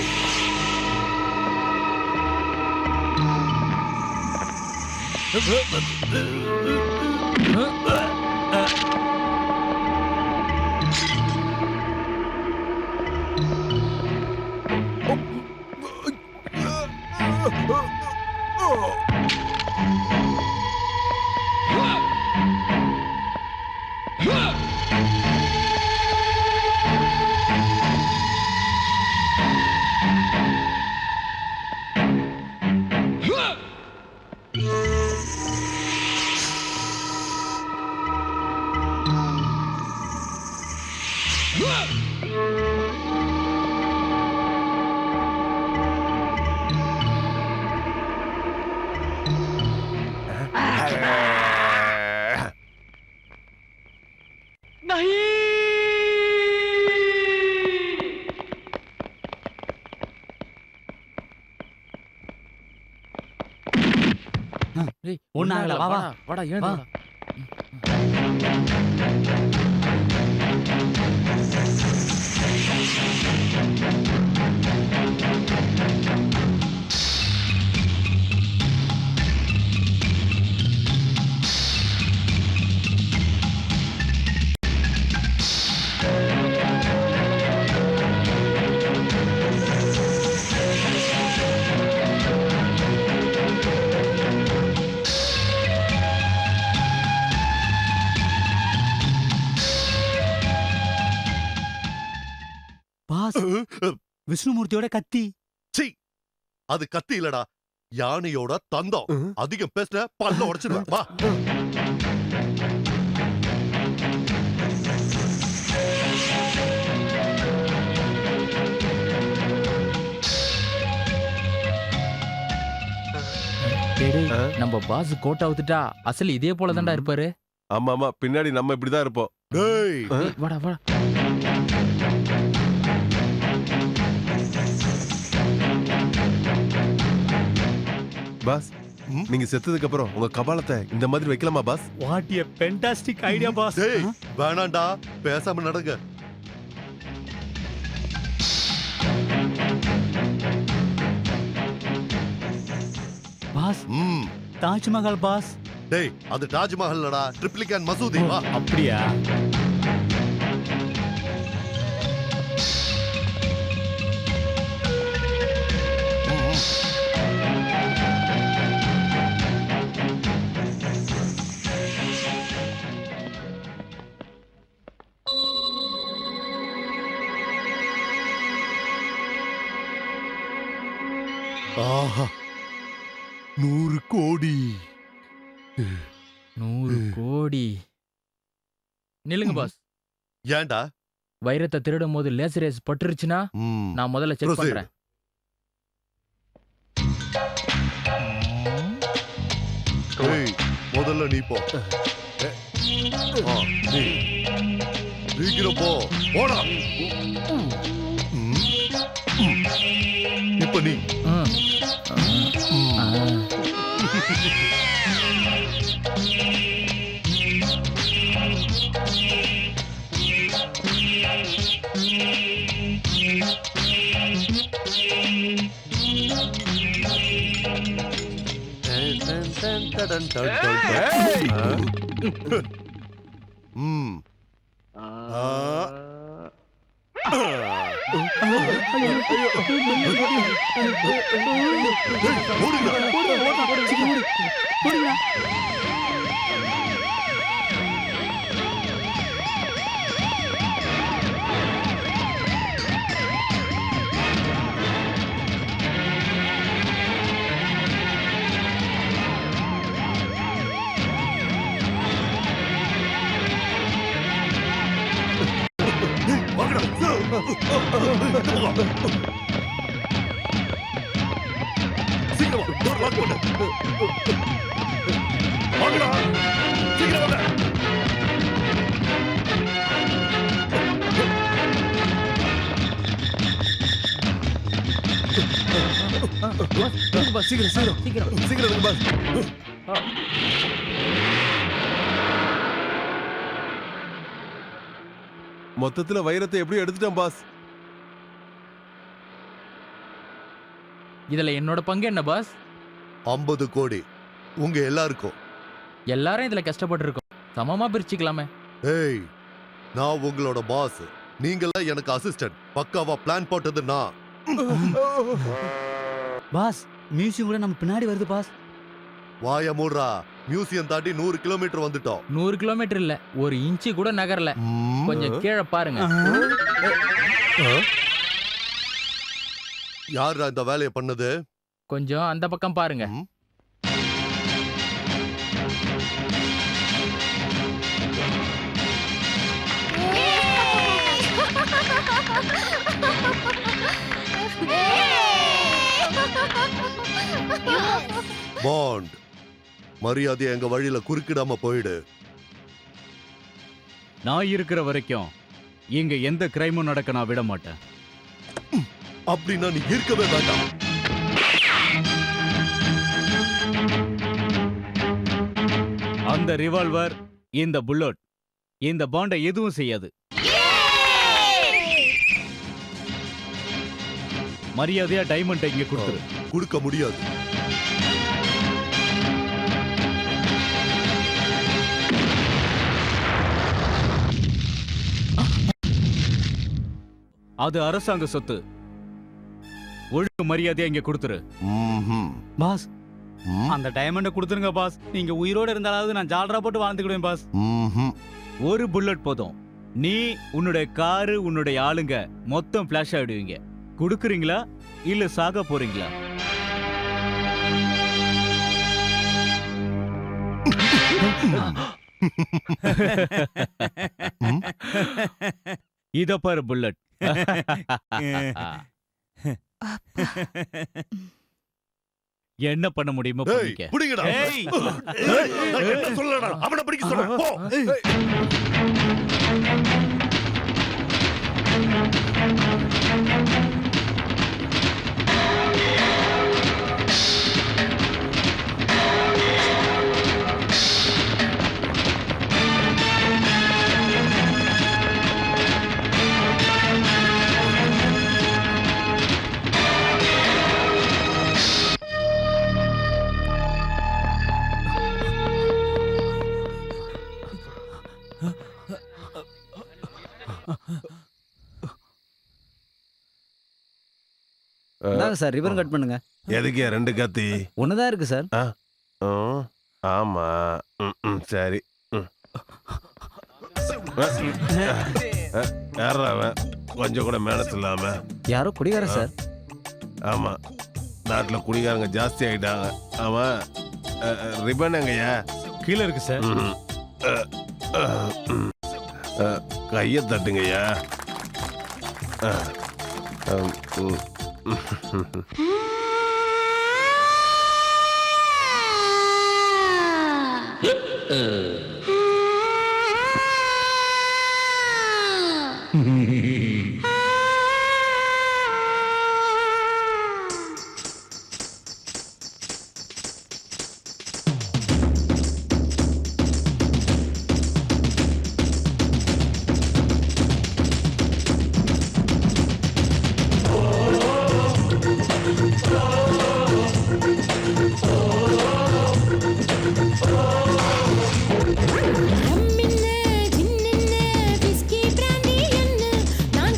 டேய், ஒண்ணும் ஆகல, வா, வா. வாடா ஏன் வா. பாஸ், விஷ்ணுமூர்த்தியோட கத்தி. அது கத்தி இல்லடா, யானையோட தந்தம். அதிகம் பேசுன பல்ல உடைச்சிடுவேன். வா. டேய், நம்ம பாஸ் கோட் அவுத்துட்டா அசல் இதே போல தான்டா இருப்பாரு. ஆமா ஆமா, பின்னாடி நம்ம இப்படிதான் இருப்போம். டேய், டேய், வாடா வாடா. பாஸ், நீங்க செத்ததுக்கு அப்புறம் உங்க கபாலத்தை இந்த மாதிரி வைக்கலாமா boss? What a fantastic idea boss. டேய், வேணாண்டா, பேசாம நடங்க. Boss, Taj Mahal boss. டேய், அது தாஜ்மஹல்லடா, ட்ரிப்ளிகேன் மசூதி. வா. அப்படியா? ஆஹா, 100 கோடி. 100 கோடி. நில்லுங்க பாஸ். ஏன்டா? வைரத்தை திருடும் போது லேசர் ரேஸ் பட்டுருச்சுன்னா நான் முதல்ல செக் Proceed. பண்றேன். ஏய், முதல்ல நீ போ. நீ சீக்கிரம் போ. போடா. இப்ப நீ. பாஸ் சீக்கிரம் சீக்கிரம் சீக்கிரம் சீக்கிரம் எடுங்க பாஸ். மொத்தத்துல வைரத்தை எப்படி எடுத்துட்டேன் பாஸ். இதுல என்னோட பங்கு என்ன பாஸ்? 50 கோடி உங்க எல்லாருக்கும். எல்லாரும் இதுல கஷ்டப்பட்டு இருக்கோம், சமமா பிரிச்சுக்கலாமே. ஏய், நான் உங்களோட பாஸ், நீங்களாம் எனக்கு அசிஸ்டன்ட். பக்காவா பிளான் போட்டது நான். பாஸ் மியூசியம் கூட நம்ம பின்னாடி வருது பாஸ். வாய மூடுறா. மியூசியம் தாண்டி 100 கிலோமீட்டர் வந்துட்டோம். 100 கிலோமீட்டர் இல்ல, ஒரு இன்ச்சு கூட நகரல. கொஞ்சம் கீழே பாருங்க. யாரா இந்த வேலையை பண்ணது? கொஞ்சம் அந்த பக்கம் பாருங்க. பாண்ட், மரியாதை எங்க வழியில குறுக்கிடாம போயிடு. நான் இருக்கிற வரைக்கும் இங்க எந்த கிரைமும் நடக்க நான் விட மாட்டேன். அப்படின்னா நீ இருக்கவே வேண்டாம். அந்த ரிவால்வர், இந்த புல்லட், இந்த பாண்டை எதுவும் செய்யாது. மரியாதையா டைமண்ட் இங்க கொடுத்துரு. கொடுக்க முடியாது. அது அரசாங்க சொத்து. ஒழுங்கு மரியாதையா இங்க கொடுத்துரு. பாஸ், அந்த டைமண்ட கொடுத்துருங்க பாஸ். நீங்க உயிரோட இருந்தாலாவது நான் ஜாலரா போட்டு வாழ்ந்துக்கிடுவேன் பாஸ். ஒரு புல்லட் போதும். நீ, உன்னுடைய காரு, உன்னுடைய ஆளுங்க மொத்தம் பிளாஷ் ஆயிடுவீங்க. கொடுக்குறீங்களா இல்ல சாக போறீங்களா? இத பாரு புல்லட். என்ன பண்ண முடியுமோ பண்ணிக்க. புடிங்கடா. நான் என்ன சொல்லடா? அவனை பிடிக்க சொல்ற. போ. இந்தாங்க சார், ரிப்பன் கட் பண்ணுங்க. எதுக்கு 2 கத்தி? ஒண்ணுதான் இருக்கு சார். ஆமா, சரி. யாரா அவன்? கொஞ்சம் கூட மேனஸ் இல்லாம. யாரோ குடிகார சார். ஆமா, நாட்டுல குடிகாரங்க ஜாஸ்தி ஆயிட்டாங்க. ஆமா, ரிப்பன் எங்கய்யா? கீழே இருக்கு சார். கைய தட்டுங்கய்யா. நான்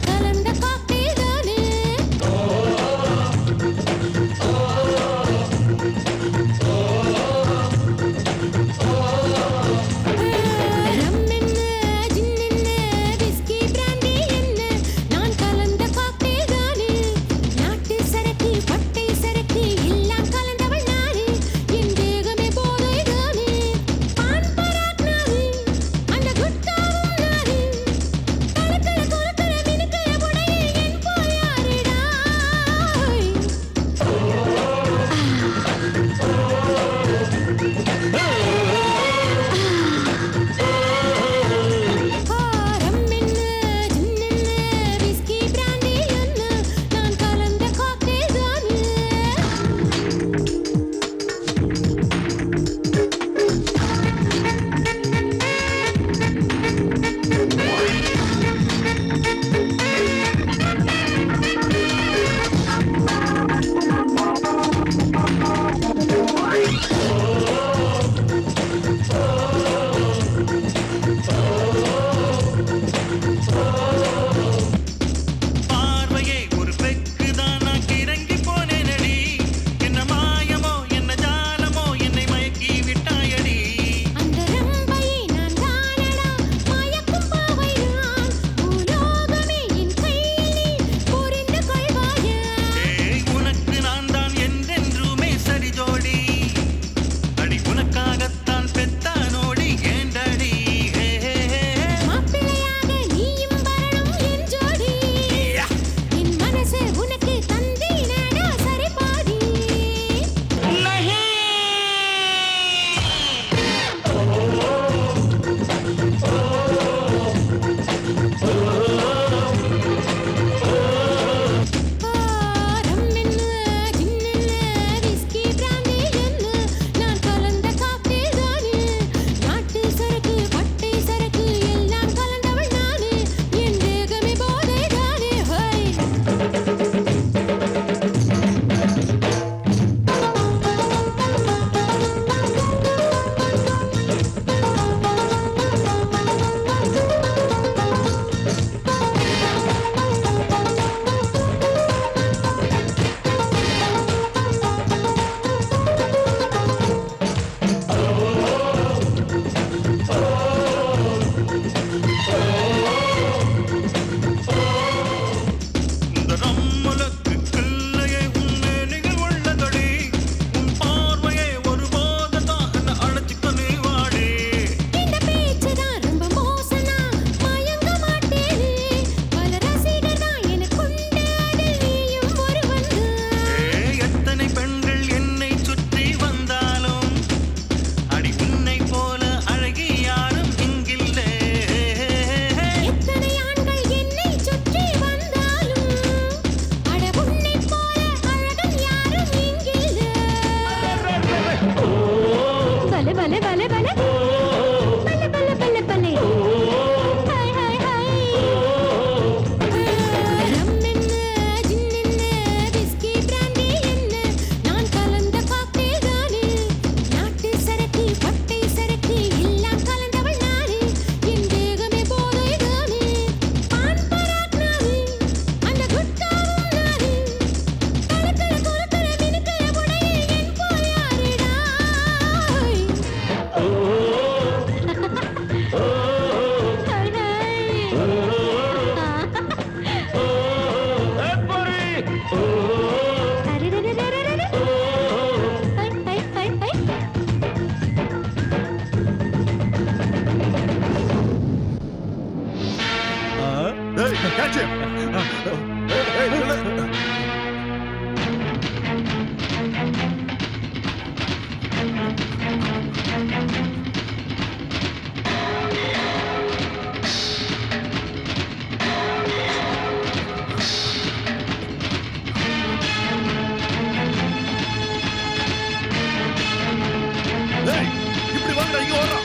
Catch him. ஏய், நில்லு. ஏய், இப்படி வாங்கடா, இங்க வாடா.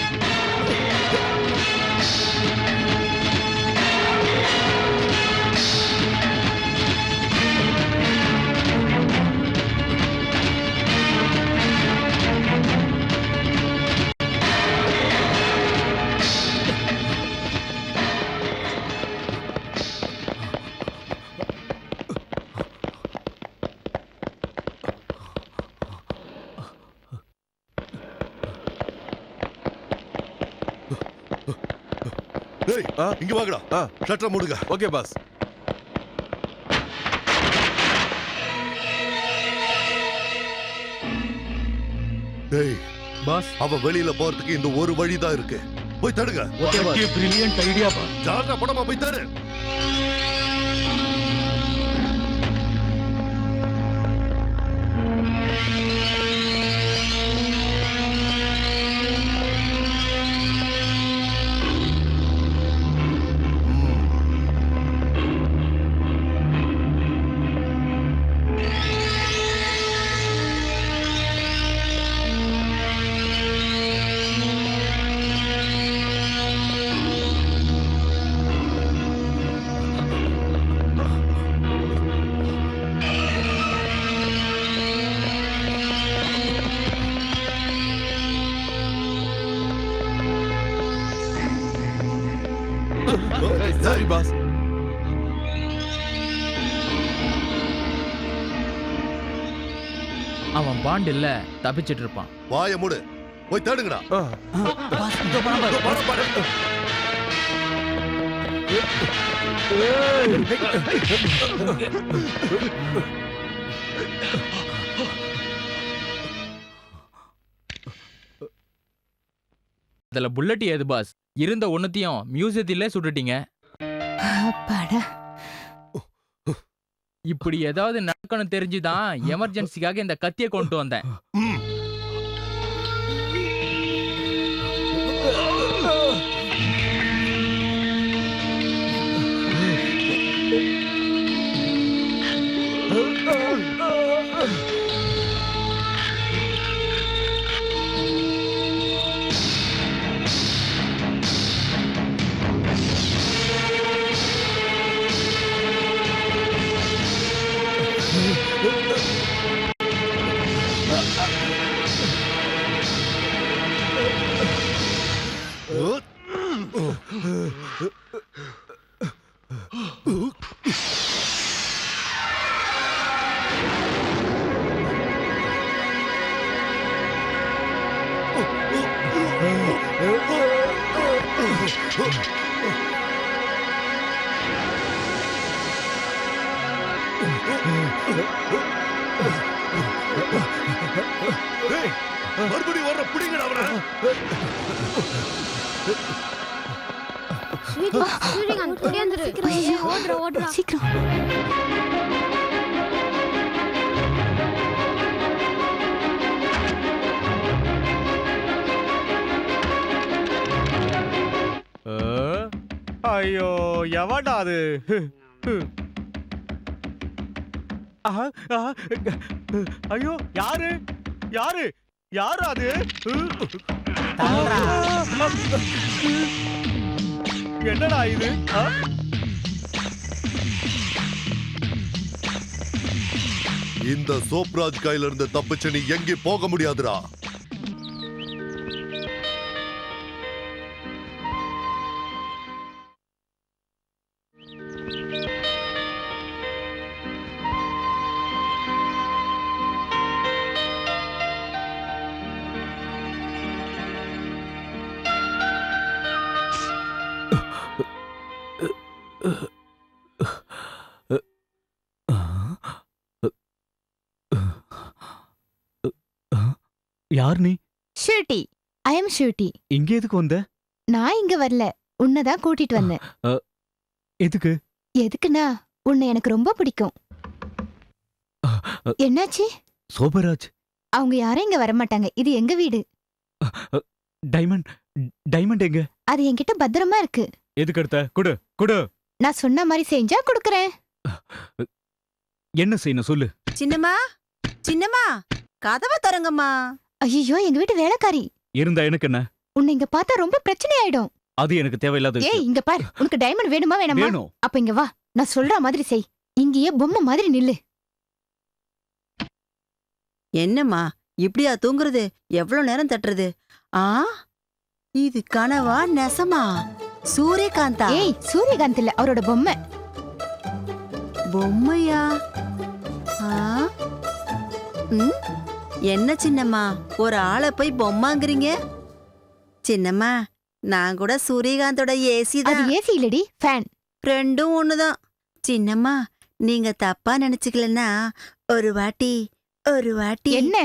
ஏய், இங்க வாங்கடா. ஷட்டரை மூடுங்க. Okay pass. ஏய், பாஸ் அவன் வெளியில போறதுக்கு இந்த ஒரு வழிதான் இருக்கு. போய் தடுங்க. Brilliant idea pass. ஜாலியா படமா போய் தடு. Sorry boss. அவன் பாண்ட் இல்ல, தப்பிச்சிட்டு இருப்பான். வாய மூடு. போய் தேடுங்கடா. பாஸ் இங்க பாரு. அதுல புல்லட் ஏது பாஸ்? இருந்த ஒண்ணுத்தையும் மியூசியத்திலே சுட்டுட்டீங்க. அப்பாடா. இப்படி ஏதாவது நடக்கணும் தெரிஞ்சுதான் எமர்ஜென்சிக்காக இந்த கத்தியை கொண்டு வந்தேன். மறுபடியும் வர்ற பிடிங்கடா அவனை. சூரியகாந்த் ஓடியாந்துரு. ஓடுறா ஓடுறா. சீக்கிரம். ஐயோ, எவன்டா அது? ஆஹா, ஆஹா. ஐயோ, யாரு யாரு யாரு அது? என்னடா இது? இந்த சோப்ராஜ் கையில இருந்து தப்பிச்சு நீ எங்கே போக முடியாதுடா. யார் நீ? ஷூட்டி. I am Shooty. இங்க எதுக்கு வந்த? நான் இங்க வரல, உன்னதான் கூட்டிட்டு வந்தேன். எதுக்கு? எதுக்குன்னா உன்னை எனக்கு ரொம்ப பிடிக்கும். என்னாச்சு? சோபராஜ், அவங்க யாரும் இங்க வரமாட்டாங்க. இது எங்க வீடு. டைமண்ட் டைமண்ட் எங்க? அது என்கிட்ட பத்திரமா இருக்கு. எதுக்கு எடுத்த? குடு குடு. நான் சொன்ன மாதிரி செஞ்சா கொடுக்கறேன். என்ன செய்யணும் சொல்லு. சின்னம்மா சின்னம்மா கதவை தரங்கம்மா. ஐயோ, எங்க வீட்டு வேலைக்காரி. இருந்தா எனக்கு என்ன? உன்னை இங்க பார்த்தா ரொம்ப பிரச்சனை ஆயிடும். அது எனக்கு தேவையில்லாத ஏய், விஷயம். இங்க பார். உனக்கு டைமண்ட் வேணுமா வேணாமா? வேணும். அப்ப இங்க வா. நான் சொல்ற மாதிரி செய். இங்கேயே பொம்மை மாதிரி நில்லு. என்னம்மா இப்படியா தூங்குறது? எவ்வளவு நேரம் தட்டுறது? ஆ, இது கனவா நெசமா? சூரியகாந்தா? ஏய், சூரியகாந்த் இல்ல, அவரோட பொம்மை. பொம்மையா? ஆ, ம், என்ன சின்னம்மா ஒரு ஆளை போய் பொம்மாங்கிறீங்க? சின்னம்மா, நான் கூட சூரியகாந்தோட ஏசி அது தான். ஏசி இல்லடி, ஃபேன். ரெண்டும் ஒண்ணுதான். சின்னம்மா, நீங்க தப்பா நினைச்சுக்கலன்னா ஒரு வாட்டி என்ன?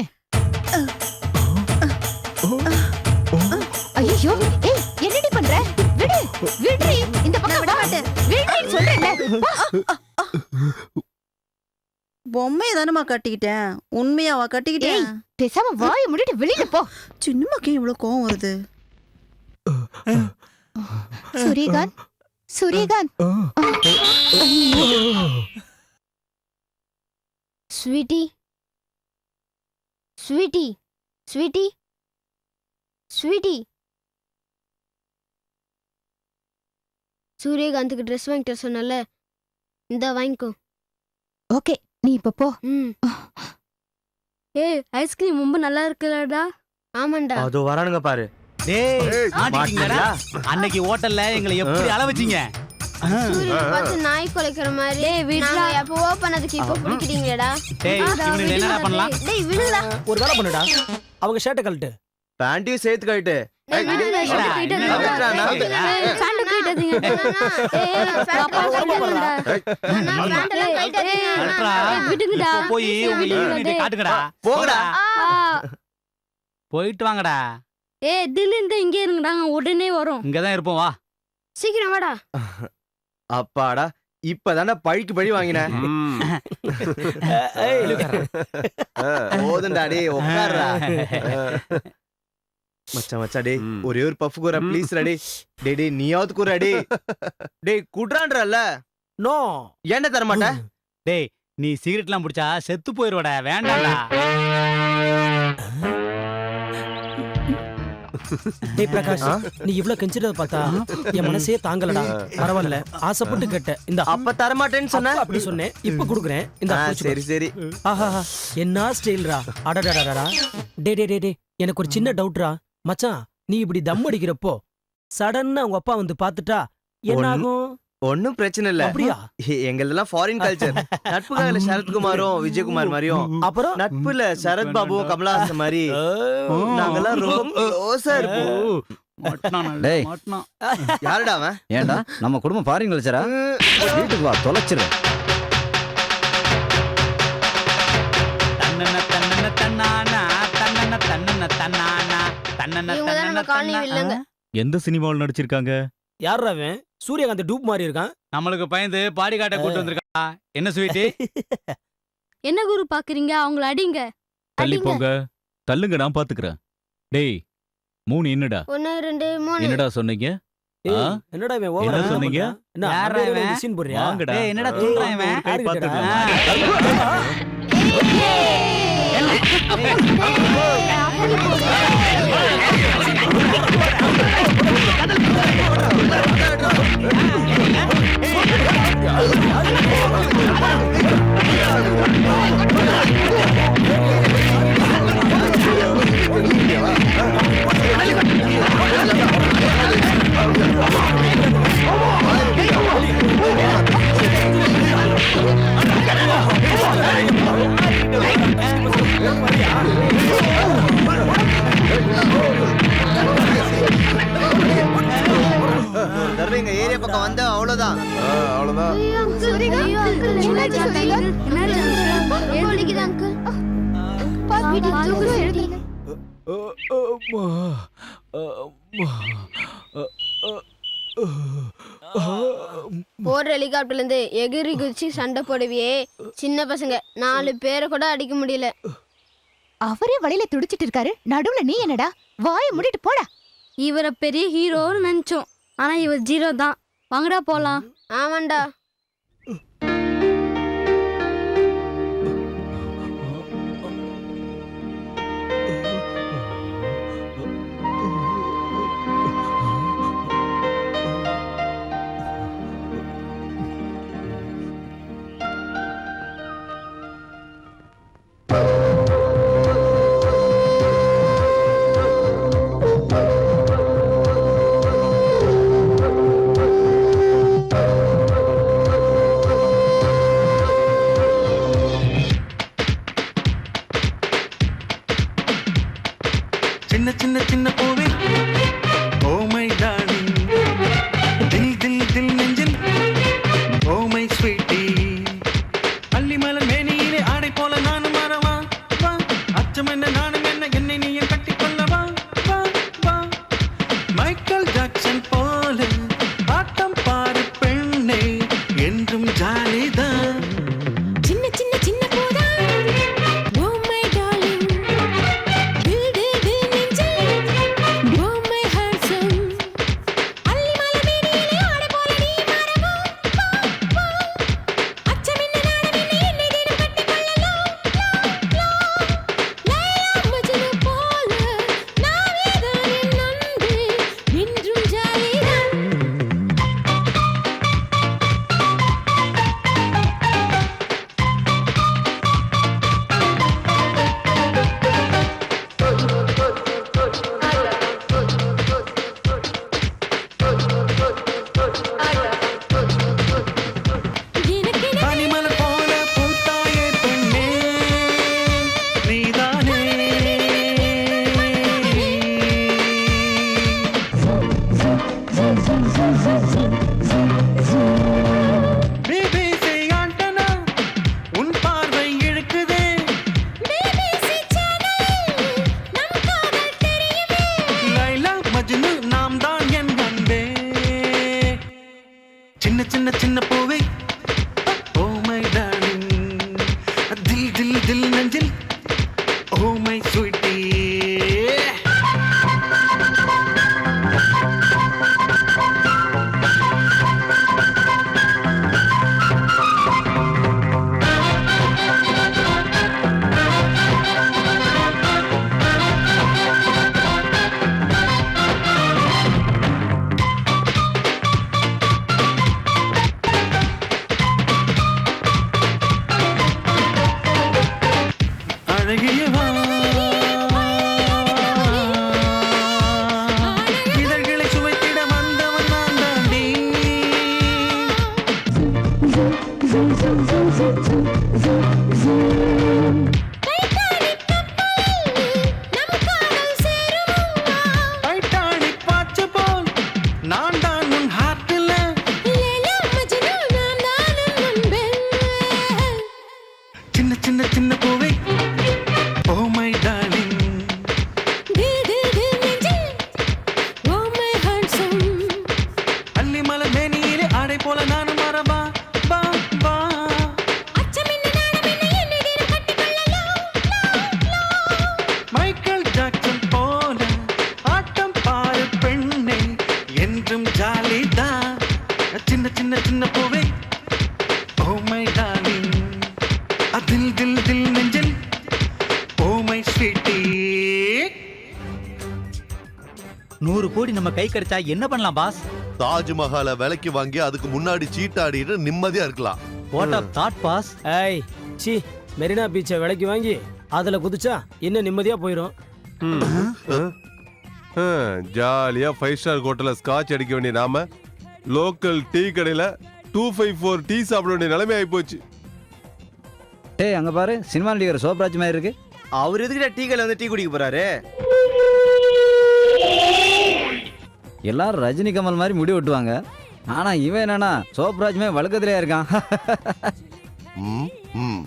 ஐயோ, ஏய், என்னடி பண்ற? விடு, விடுடி. இந்த பக்கம் விட மாட்டேன். விடுடி சொல்றேன்ல. பொம்மையை தானம்மா கட்டிக்கிட்டேன். உண்மையாவா கட்டிக்கிட்டேன்? ஏய், பேசாம வாயை மூடிட்டு வெளியில போ. சின்னம்மாக்கு இவ்வளவு கோவம் வருது. Suryakanth, Suryakanth. Sweety Sweety Sweety Sweety. சூரியகாந்துக்கு ட்ரெஸ் வாங்கிட்டு வர சொன்னல, இந்த வாங்கிக்கோ. ஓகே, நீ இப்ப போ. ஏய், ஐஸ்கிரீம் ரொம்ப நல்லா இருக்குல்லடா. ஆமாண்டா. அதோ வரானுங்க பாரு. டேய், மாட்டிட்டீங்கடா. அன்னைக்கு ஹோட்டல்ல எங்களை எப்படி அள வச்சீங்க? சூரியனை பார்த்து நாய் குலைக்கிற மாதிரி நாங்க எப்பவோ பண்ணதுக்கு இப்போ பிடிக்கிறீங்களேடா. டேய், இவனுக்கு என்னடா பண்ணலாம்? டேய் விடுடா. ஒரு வேலை பண்ணுடா, அவங்க ஷர்ட்டை கழட்டு, பேண்ட்டையும் சேர்த்து கழட்டு. போய் உங்க யூனிட்டை காட்டுங்கடா. போங்கடா. போயிட்டு வாங்கடா. ஏய், திடீர்னு இங்கே இருங்கடா, உடனே வரும். இங்கதான் இருப்போம், வா. சீக்கிரம் வாடா. அப்பாடா, இப்பதானே பழிக்கு பழி வாங்கினேன். போதுண்டா டே, உட்கார்றா. மச்சான் மச்சான் டேய், ஒரே ஒரு பஃப் கூற ப்ளீஸ் டா டேய். டேய் டேய், நீயாவது கூற டேய். டேய் குட்றான்றல்ல. நோ, ஏன்டா தர மாட்டே? டேய், நீ சிகரெட்லாம் புடிச்சா செத்து போயிருவடா, வேண்டாம்டா. டேய் பிரகாஷ், நீ இவ்ளோ கெஞ்சிரத பார்த்தா என் மனசே தாங்கலடா. பரவாயில்ல, ஆசைப்பட்டு கேட்ட. இந்த அப்ப தர மாட்டேன்னு சொன்ன. அப்படி சொன்னேன், இப்ப குடுக்குறேன். இந்த சரி சரி. ஆஹா, என்ன ஸ்டைல்ரா. அடடடடடா. டே டே டே டே, எனக்கு ஒரு சின்ன டவுட்ரா. மச்சான், நீ இப்படி தம் அடிக்கிறப்போ சடன்னா உங்க அப்பா வந்து பாத்துட்டா என்ன ஆகும்? ஒன்னும் பிரச்சனை இல்ல. அப்படியா? எங்களதெல்லாம் ஃபாரின் கல்ச்சர். நட்புக்காக சரத்குமாரும் விஜயகுமார் மாதிரியும், அப்புறம் நட்புல சரத் பாபுவும் கமலஹாசன் மாதிரி நாங்கெல்லாம் ரொம்ப க்ளோஸா இருப்போம். டேய், யாருடா அவன்? ஏன்டா நம்ம குடும்பம் ஃபாரின் கல்ச்சரா? வீட்டுக்கு வா, தொலைச்சிரு. இவங்க தான் நம்ம காலனி வில்லங்க. எந்த சினிமாவில் நடிச்சிருக்காங்க? யாரா அவன்? சூரியகாந்த் டூப் மாதிரி இருக்கான். நம்மளுக்கு பயந்து பாடி காட்ட கூட்டு வந்திருக்கா. என்ன ஸ்வீட்டி? என்ன குரு பாக்குறீங்க? அவங்கள அடிங்க. தள்ளி போங்க, தள்ளுங்க, நான் பாத்துக்கிறேன். டேய், 3 என்னடா? 1 2 3. என்னடா சொன்னீங்க? என்னடா இவன் என்ன ஓவரா சொன்னீங்க? என்ன யாரா அப்படியே இவன்? மிஷின் போடுறியா? வாங்கடா. டேய், என்னடா தூக்குறான் இவன்? ஒரு கை பாத்துக்கலாம். எங்க ஏரியா பக்கம் வந்தா அவ்வளவுதான். அவ்வளவுதான். ஐயோ அங்கிள், ஐயோ அங்கிள், என்னாச்சு அங்கிள்? என்னாச்சு அங்கிள்? ரொம்ப வலிக்குது அங்கிள். பாத்து வீட்டுக்கு தூக்கு எழுதுங்க. போற ஹெலிகாப்டர்ல இருந்து எகிரி குதிச்சு சண்டை போடுவியே சின்ன பசங்க 4 பேரை கூட அடிக்க முடியல. அவரே வழியில துடிச்சிட்டு இருக்காரு, நடுவுல நீ என்னடா? வாயை மூடிட்டு போடா. இவரை பெரிய ஹீரோன்னு நினைச்சோம், ஆனா இவர் ஜீரோ தான். வாங்கடா போலாம். ஆமாண்டா. சின்ன சின்ன சின்ன பூவே ஓ மை டார்லிங், தில் தில் தில் நெஞ்சில் ஓ மை ஸ்வீட்டி, அள்ளி மலர் மேனியிலே ஆடை போல நானும் வரவா வா, அச்சம் என்ன நானும் என்ன என்னை நீயும் கட்டிக்கொள்ளவா வா வா, மைக்கேல் ஜாக்சன் போல ஆட்டம் பாரு பெண்ணே என்றும் ஜாலிதான். சின்ன சின்ன சின்ன போதா ஓ மை டார்லிங், தில் தில் தில் நெஞ்சில் ஓ மை ஹார்ட்ஸம், அள்ளி மலை மேனியிலே ஆடை போல நீ மாறவா வா வா, அச்சம் என்ன நாணம் என்ன என்னை தினம் கட்டிக்கொள்ளலாம் லா லா, லைலா மஜ்னு போல நாவேதான் என் அன்பே என்றும் ஜாலிதான். பனிமலர் போல பூத்தாயே பெண்ணே நீதானே, BBC ஆண்டனா உன் பார்வை இழுக்குதே, BBC சேனல் நம் காதல் தெரியுமே. லைலா மஜ்னு நாம் தான் என் அன்பே. சின்ன சின்ன சின்ன பூவே ஓ மை டார்லிங், தில் தில் தில் நெஞ்சில் ஓ மை ஸ்வீட்டி. அழகியவா இதழ்களை சுவைத்திட வந்தவன் நான் தாண்டி, டைட்டானிக் வாட்ச் போல் நான் தான் உன் ஹார்ட்டில். சின்ன சின்ன சின்ன பூவே ஓ மை டார்லிங், அள்ளி மலர் மேனியிலே ஆடை போல நானும் வரவா வா வா, மைக்கேல் ஜாக்சன் போல ஆட்டம் பாரு பெண்ணே என்றும் ஜாலிதான். சின்ன சின்ன சின்ன பூவே ஓ மை டார்லிங், அதில் தில் தில் நெஞ்சில் ஓ மை ஸ்வீட்டி. 100 கோடி நம்ம கை கிடைச்சா என்ன பண்ணலாம் பாஸ்? தாஜ்மஹாலை விலைக்கு வாங்கி அதுக்கு முன்னாடி சீட்டாடிட்டு நிம்மதியா இருக்கலாம். What of thought boss? ஏய் சி, மெரினா பீச்சை விலைக்கு வாங்கி அதுல குதிச்சா இன்னும் நிம்மதியா போயிடும். ஜாலியா 5 ஸ்டார் ஹோட்டல்ல ஸ்காட்ச் அடிக்க வேண்டிய நாம லோக்கல் டீ கடையில 254 டீ சாப்பிட வேண்டிய நிலைமை ஆகி போச்சு. டேய் அங்க பாரு, சினிமா நடிகர் சோப்ராஜ் மாதிரி இருக்கு. அவர் எதுக்கிட்ட டீ கடையில வந்து டீ குடிக்க போறாரு? எல்லாரும் ரஜினி கமல் மாதிரி முடி வெட்டுவாங்க, ஆனா இவன் என்னன்னா சோப்ராஜ்மே வழக்கத்திலே இருக்கான். ம், ம்.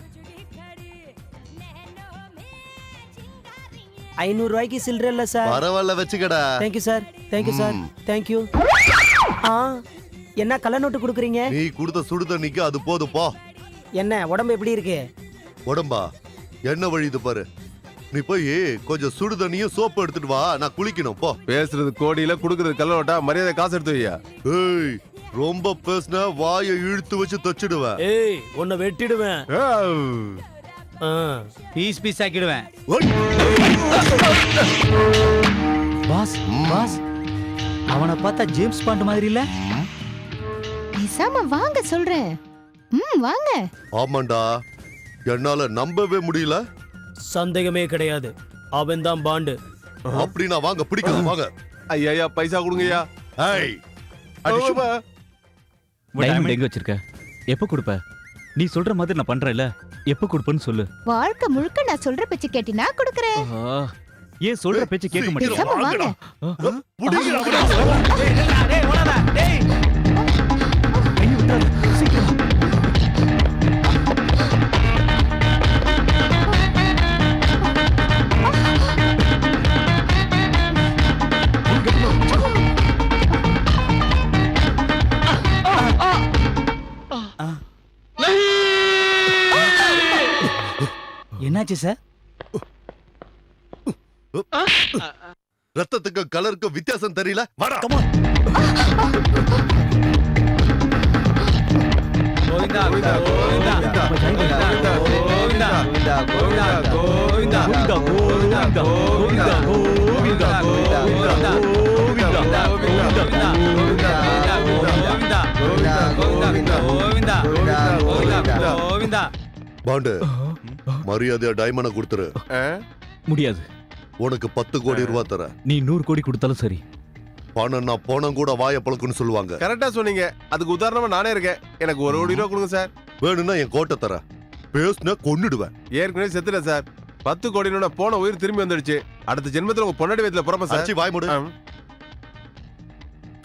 500 ரூபாய்க்கு சில்லற இல்ல சார். பரவாயில்ல வச்சுக்கடா. தேங்க்யூ சார், தேங்க்யூ சார், ம். தேங்க்யூ. ஆ என்ன கள்ள நோட்டு குடுக்குறீங்க? நீ கொடுத்த சுடு தண்ணிக்கு அது போதும் போ. என்ன உடம்பு எப்படி இருக்கு? உடம்பா என்ன வழியுது பாரு. நீ போய் கொஞ்சம் சுடு தண்ணியும் சோப்பு எடுத்துட்டு வா, நான் குளிக்கணும் போ. பேசுறது கோடியில குடுக்கறது கல்லோட்டா, மரியாதை காசு எடுத்து வையா. ஏய் ரொம்ப பேசுன வாயை இழுத்து வச்சு தச்சிடுவேன். ஏய் உன்னை வெட்டிடுவேன். பீஸ் பீஸ் ஆக்கிடுவேன். பாஸ் பாஸ் அவனை பார்த்தா ஜேம்ஸ் பாண்ட் மாதிரி இல்ல? பேசாம வாங்க சொல்றேன். வாங்க. ஆமாண்டா, என்னால நம்பவே முடியல. சந்தேகமே கிடையாது, அவன் தான் பாண்டு. அப்படின்னா வாங்க, பிடிக்கலாம் வாங்க. ஐயா பைசா கொடுங்கய்யா. ஏய் டைமண்ட் எங்க வச்சிருக்க? எப்ப கொடுப்ப? நீ சொல்ற மாதிரி நான் பண்றேன்ல, எப்ப கொடுப்பேன்னு சொல்லு. வாழ்க்கை முழுக்க நான் சொல்ற பேச்சு கேட்டினா கொடுக்கறேன். ஏன் சொல்ற பேச்சு கேட்க மாட்டேன்? பேசாம வாங்க. என்னாச்சு சார்? ரத்தத்துக்கு கலருக்கு வித்தியாசம் தெரியல. வரா கோவிந்தா கோவிந்தா கோவிந்தா கோவிந்தா கோவிந்தா கோவிந்தா கோவிந்தா கோவிந்தா கோவிந்தா கோவிந்தா. பாண்டு, மரியாதையா டைமண்ட கொடுத்துரு. முடியாது. உனக்கு 10 கோடி ரூபாய் தர. நீ 100 கோடி கொடுத்தாலும் சரி. பணம் நான் போனம் கூட வாய பழக்குன்னு சொல்லுவாங்க. கரெக்டா சொன்னீங்க. அதுக்கு உதாரணமா நானே இருக்கேன். எனக்கு 1 கோடி ரூபாய் கொடுங்க சார். வேணும்னா என் கோட்டை தர. பேசுன கொன்னுடுவேன். ஏற்கனவே செத்துட்டேன் சார். 10 கோடி போன உயிர் திரும்பி வந்துடுச்சு. அடுத்த ஜென்மத்துல உங்க பொன்னாடி வயத்துல பிறப்ப சார். வாய் மூடு.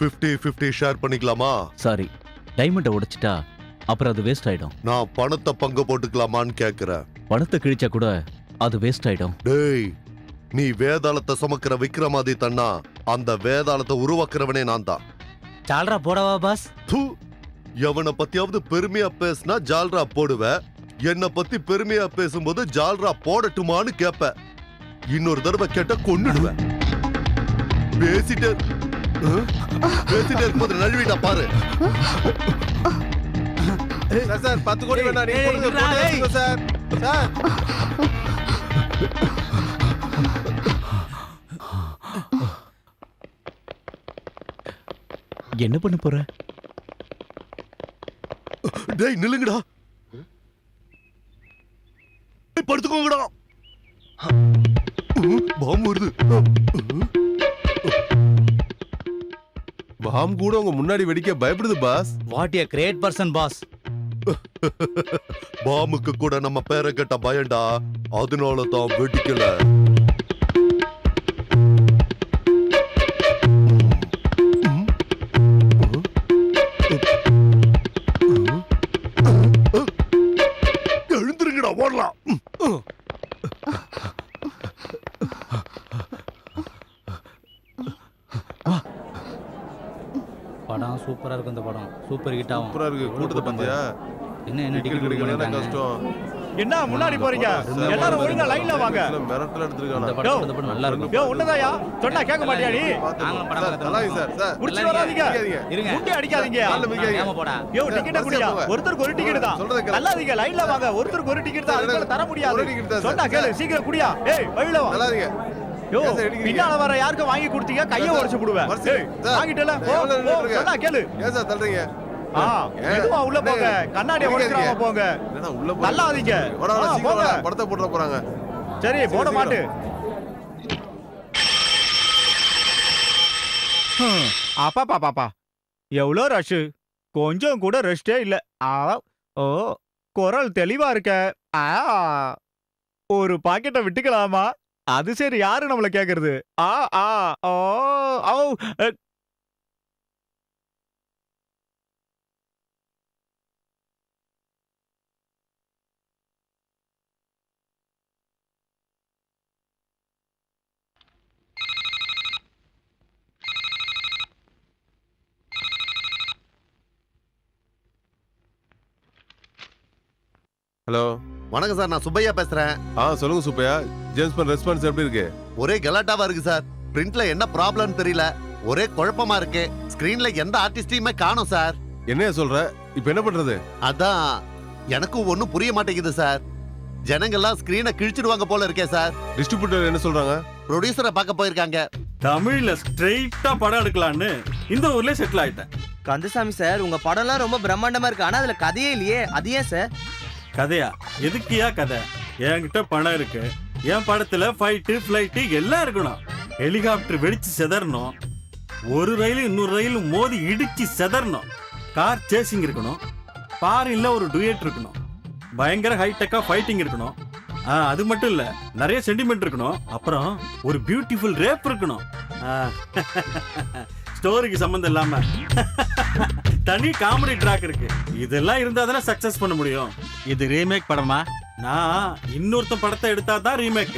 50-50 ஷேர் பண்ணிக்கலாமா? சாரி, டைமண்ட உடைச்சிட்டா அப்புறம் அது வேஸ்ட் ஆயிடும். நான் பணத்தை பங்கு போட்டுக்கலாமான்னு கேக்குறேன். பணத்தை கிழிச்சா கூட அது வேஸ்ட் ஆயிடும். டேய், நீ வேதாளத்தை சுமக்கிற விக்ரமாதித்தன்னா, அந்த வேதாளத்தை உருவாக்குறவனே நான் தான். சால்ரா போடவா பாஸ்? எவனை பத்தியாவது பெருமையா பேசினா ஜால்ரா போடுவேன். என்ன பத்தி பெருமையா பேசும்போது ஜால்ரா போடட்டுமான்னு கேப்ப. இன்னொரு தடவை கேட்ட கொன்னுடுவேன். பேசிட்டே இருக்கும்போது நழுவிட்டா பாரு. சார் 10 கோடி வேணா, நீங்க கொடுங்க சார். சார் என்ன பண்ண போற? டேய் நில்லுங்கடா. படுத்துக்கோங்கடா. பாம்பு வருது. பாம் கூட உங்க முன்னாடி வெடிக்க பயப்படுது boss. What a great person boss. பாமுக்கு கூட நம்ம பேரை கேட்ட பயண்டா. அதனால தான் வெடிக்கல. எழுந்திருங்கடா, ஓடலாம். படம் சூப்பரா இருக்கு. இந்த படம் சூப்பர் ஹிட் ஆகும். சூப்பரா இருக்கு. கூட்டத்தை பாத்தியா? என்ன டிக்கெட் கிடைக்கலன்னா கஷ்டம். என்ன முன்னாடி போறீங்க? எல்லாரும் ஒழுங்கா லைன்ல வாங்க. மிரட்டல எடுத்துருக்கானா? இந்த படம் நல்லா இருக்கும். யோ உன்னதாயா? சொன்னா கேட்க மாட்டியா நீ? நாங்களும் படம் பார்க்கறோம். நல்லா இருக்கு சார். சார் குடிச்சு வராதீங்க. இருங்க. முட்டி அடிக்காதீங்க. கால்ல மிதிக்காதீங்க. ஏமா போடா. யோ டிக்கெட் குடியா? ஒருத்தருக்கு ஒரு டிக்கெட் தான். சொல்றத கேளு. நல்லாதீங்க, லைன்ல வாங்க. ஒருத்தருக்கு ஒரு டிக்கெட் தான். அதுக்கு தர முடியாது. ஒரு ticket தான் சார். சொன்னா கேளு, சீக்கிரம் குடியா. ஏய் வழியில வா. நல்லா இருக்கு. யோ ஏன் சார் அடிக்கிறீங்க? பின்னால வர யாருக்கு வாங்கி கொடுத்தீங்க? கைய உடைச்சு போடுவேன். வரிசை. ஏய் சார், வாங்கிட்டல. போ எவ்வளவு நேரம் நின்னுட்டு சொன்னா கேளு. ஏன் சார் தள்ளுறீங்க? மெதுவா உள்ள போங்க. கண்ணாடியை உடைச்சிராம போங்க. என்னடா உள்ள போய் தள்ளாதீங்க. வாடா, வாடா, சீக்கிரம் போங்க. வாடா. படத்தை போட போறாங்க. சரி போட மாட்டு. அப்பா பாப்பா எவ்வளோ ரஷ். கொஞ்சம் கூட ரெஸ்டே இல்ல. ஓ குரல் தெளிவா இருக்க. ஒரு பாக்கெட்டை விட்டுக்கலாமா? அது சரி, யாரு நம்மள கேக்குறது? ஆ ஆ ஓ ஓ ஹலோ. வணக்கம் சார், நான் சுப்பையா பேசுறேன். சொல்லுங்க சுப்பையா. ஜேம்ஸ் பாண்ட் ரெஸ்பான்ஸ் எப்படி இருக்கு? ஒரே கலாட்டாவா இருக்கு சார். பிரிண்ட்ல என்ன ப்ராப்ளம்னு தெரியல. ஒரே குழப்பமா இருக்கு. ஸ்கிரீன்ல எந்த ஆர்டிஸ்டையுமே காணோம் சார். என்னையா சொல்ற? இப்போ என்ன பண்றது? அதான் எனக்கும் ஒண்ணும் புரிய மாட்டேங்குது சார். ஜனங்கள்லாம் ஸ்கிரீனை கிழிச்சிடுவாங்க போல இருக்கே சார். டிஸ்ட்ரிபியூட்டர் என்ன சொல்றாங்க? ப்ரொடியூசரை பார்க்க போயிருக்காங்க. தமிழ்ல ஸ்ட்ரெயிட்டா படம் எடுக்கலான்னு இந்த ஊர்ல செட்டில் ஆயிட்டேன். கந்தசாமி சார், உங்க படம்லாம் ரொம்ப பிரம்மாண்டமா இருக்கு. ஆனா அதுல கதையே இல்லையே, அது ஏன் சார்? கதையா? எதுக்கியா கதை? என்கிட்ட பணம் இருக்கு. என் படத்துல ஃபைட்டு ஃபிளைட்டு எல்லாம் இருக்கணும். ஹெலிகாப்டர் வெடிச்சு செதறணும். ஒரு ரயில் இன்னொரு ரயில் மோதி இடிச்சு செதறணும். கார் சேசிங் இருக்கணும். பாரின்ல ஒரு டுயட் இருக்கணும். பயங்கர ஹைடெக்கா ஃபைட்டிங் இருக்கணும். அது மட்டும் இல்ல, நிறைய சென்டிமெண்ட் இருக்கணும். அப்புறம் ஒரு பியூட்டிஃபுல் ரேப் இருக்கணும். ஸ்டோரிக்கு சம்பந்தம் இல்லாம தனி காமெடி ட்ராக் இருக்கு. இதெல்லாம் இருந்தா தானே சக்சஸ் பண்ண முடியும். இது ரீமேக் படமா? நான் இன்னொருத்தன் படத்தை எடுத்தா தான் ரீமேக்.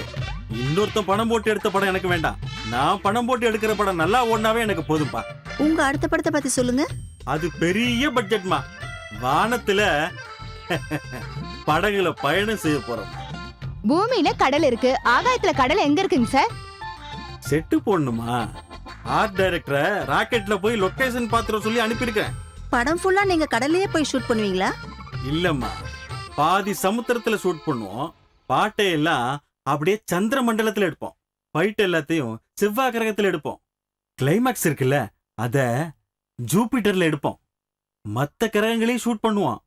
இன்னொருத்தன் பணம் போட்டு எடுத்த படம் எனக்கு வேண்டாம். நான் பணம் போட்டு எடுக்கிற படம் நல்லா ஓடினாவே எனக்கு போதும்பா. உங்க அடுத்த படத்தை பத்தி சொல்லுங்க. அது பெரிய பட்ஜெட்மா. வானத்துல படகுல பயணம் செய்ய போறோம். பூமியில கடல் இருக்கு, ஆகாயத்துல கடல் எங்க இருக்குங்க சார்? செட்டு போடணுமா? ஆர்ட் டைரக்டரை ராக்கெட்ல போய் லொகேஷன் பாத்திர சொல்லி அனுப்பியிருக்கேன். படம் ஃபுல்லா நீங்க கடல்லையே போய் ஷூட் பண்ணுவீங்களா? இல்லம்மா, பாதி சமுத்திரத்துல ஷூட் பண்ணுவோம். பாட்டை எல்லாம் அப்படியே சந்திர மண்டலத்துல எடுப்போம். ஃபைட் எல்லாத்தையும் செவ்வாய் கிரகத்துல எடுப்போம். கிளைமாக்ஸ் இருக்குல்ல, அத ஜூபிட்டர்ல எடுப்போம். மத்த கிரகங்களையும் ஷூட் பண்ணுவோம்.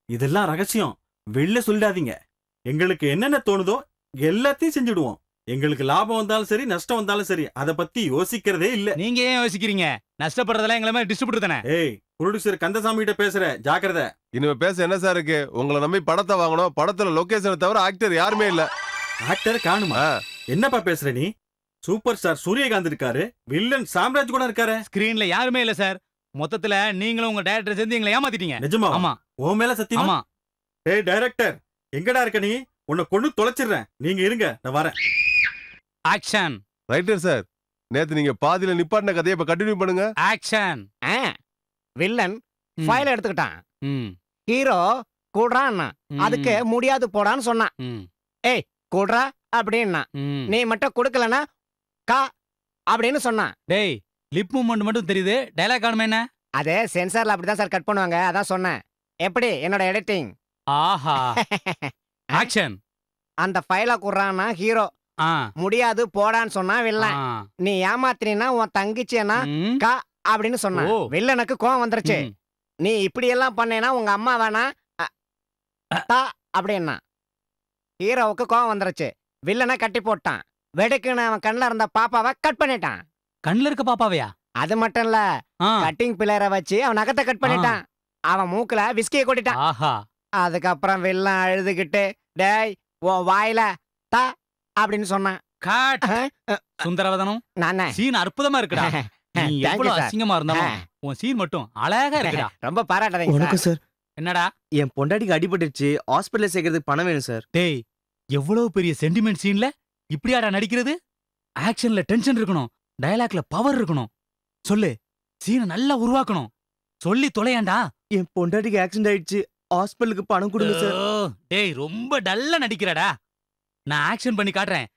இதெல்லாம் ரகசியம், வெளில சொல்லிடாதீங்க. எங்களுக்கு என்னென்ன தோணுதோ எல்லாத்தையும் செஞ்சுடுவோம். எங்களுக்கு லாபம் வந்தாலும் சரி, நஷ்டம் வந்தாலும் சரி, அத பத்தி யோசிக்கிறதே இல்ல. நீங்க ஏன் யோசிக்கிறீங்க? நஷ்டப்படுறதெல்லாம் எங்களை மாதிரி டிஸ்ட்ரிபியூட்டர் தானே. ஏய், ப்ரொடியூசர் கந்தசாமி கிட்ட பேசுற, ஜாக்கிரதை. இனிமே பேச என்ன சார் இருக்கு? உங்களை நம்பி படத்தை வாங்கணும். படத்துல லொகேஷனை தவிர ஆக்டர் யாருமே இல்ல. ஆக்டர் காணுமா? என்னப்பா பேசுற நீ? சூப்பர் ஸ்டார் சூரியகாந்த் இருக்காரு, வில்லன் சாம்ராஜ் கூட இருக்காரு. ஸ்கிரீன்ல யாருமே இல்ல சார். மொத்தத்துல நீங்களும் உங்க டைரக்டர் சேர்ந்து எங்களை ஏமாத்திட்டீங்க. நிஜமா? ஆமா. உன் மேல சத்தியமா? ஆமா. ஏய் டைரக்டர், எங்கடா இருக்க நீ? உன்னை கொண்டு தொலைச்சிடுறேன். நீங்க இருங்க, நான் வரேன். ஆக்ஷன். ரைட்டர் சார், நேத்து நீங்க பாதியில நிப்பாட்டின கதையை இப்ப கண்டினியூ பண்ணுங்க. ஆக்ஷன். வில்லன் ம். ஃபைல் எடுத்துக்கிட்டான். ம். ஹீரோ கூடுறான். ம். அதுக்கு முடியாது போடான்னு சொன்னான். ம். கூடுறா அப்படின்னா, ம். நீ மட்டும் கொடுக்கலனா கா அப்படின்னு சொன்னான். டேய், லிப் மூவ்மெண்ட் மட்டும் தெரியுது, டயலாக் காணுமே என்ன? அது சென்சார்ல அப்படிதான் சார் கட் பண்ணுவாங்க, அதான் சொன்னேன். எப்படி என்னோட எடிட்டிங்? ஆஹா. ஆக்ஷன். அந்த ஃபைல கூடுறான்னா ஹீரோ, ஆ. முடியாது போடான்னு சொன்னா வில்லன். ஆ. நீ ஏமாத்தினா உன் தங்கிச்சினா ம். கா அப்படின்னு சொன்னான். ஓ. வில்லனுக்கு கோவம் வந்துருச்சு. ம். நீ இப்படி எல்லாம் பண்ணேனா உங்க அம்மா வேணா தா அப்படின்னா. ஹீரோவுக்கு கோவம் வந்துருச்சு. வில்லனை கட்டி போட்டான். வெடுக்குன்னு அவன் கண்ணுல இருந்த பாப்பாவை கட் பண்ணிட்டான். கண்ணுல இருக்க பாப்பாவையா? அது மட்டும் இல்ல, ஆ. கட்டிங் பிளேயரை வச்சு அவன் நகத்தை கட் பண்ணிட்டான். அவன் மூக்குல விஸ்கியை கொட்டிட்டான். ஆஹா. அதுக்கப்புறம் வில்லன் அழுதுகிட்டு, டேய் உன் வாயில தா அப்படின்னு சொன்னான். காட். சுந்தரவதனம், நானே சீன் அற்புதமா இருக்குடா. நீ Thank you, எவ்வளவு sir. அசிங்கமா இருந்தாலும் உன் சீன் மட்டும் அழகா இருக்குடா. ரொம்ப பாராட்டாதீங்க வணக்கம் சார். சார். என்னடா? என் பொண்டாட்டிக்கு அடிபட்டுருச்சு, ஹாஸ்பிட்டல்ல சேர்க்கறதுக்கு பணம் வேணும் சார். டேய், எவ்வளவு பெரிய சென்டிமெண்ட் சீன்ல இப்படியாடா நடிக்கிறது? ஆக்ஷன்ல டென்ஷன் இருக்கணும், டயலாக்ல பவர் இருக்கணும். சொல்லு, சீனை நல்லா உருவாக்கணும். சொல்லி தொலையாண்டா. என் பொண்டாட்டிக்கு ஆக்சிடென்ட் ஆயிடுச்சு, ஹாஸ்பிட்டலுக்கு பணம் கொடுங்க சார். டேய், ரொம்ப டல்லா நடிக்கிறடா. நான் ஆக்ஷன் பண்ணி காட்டுறேன்,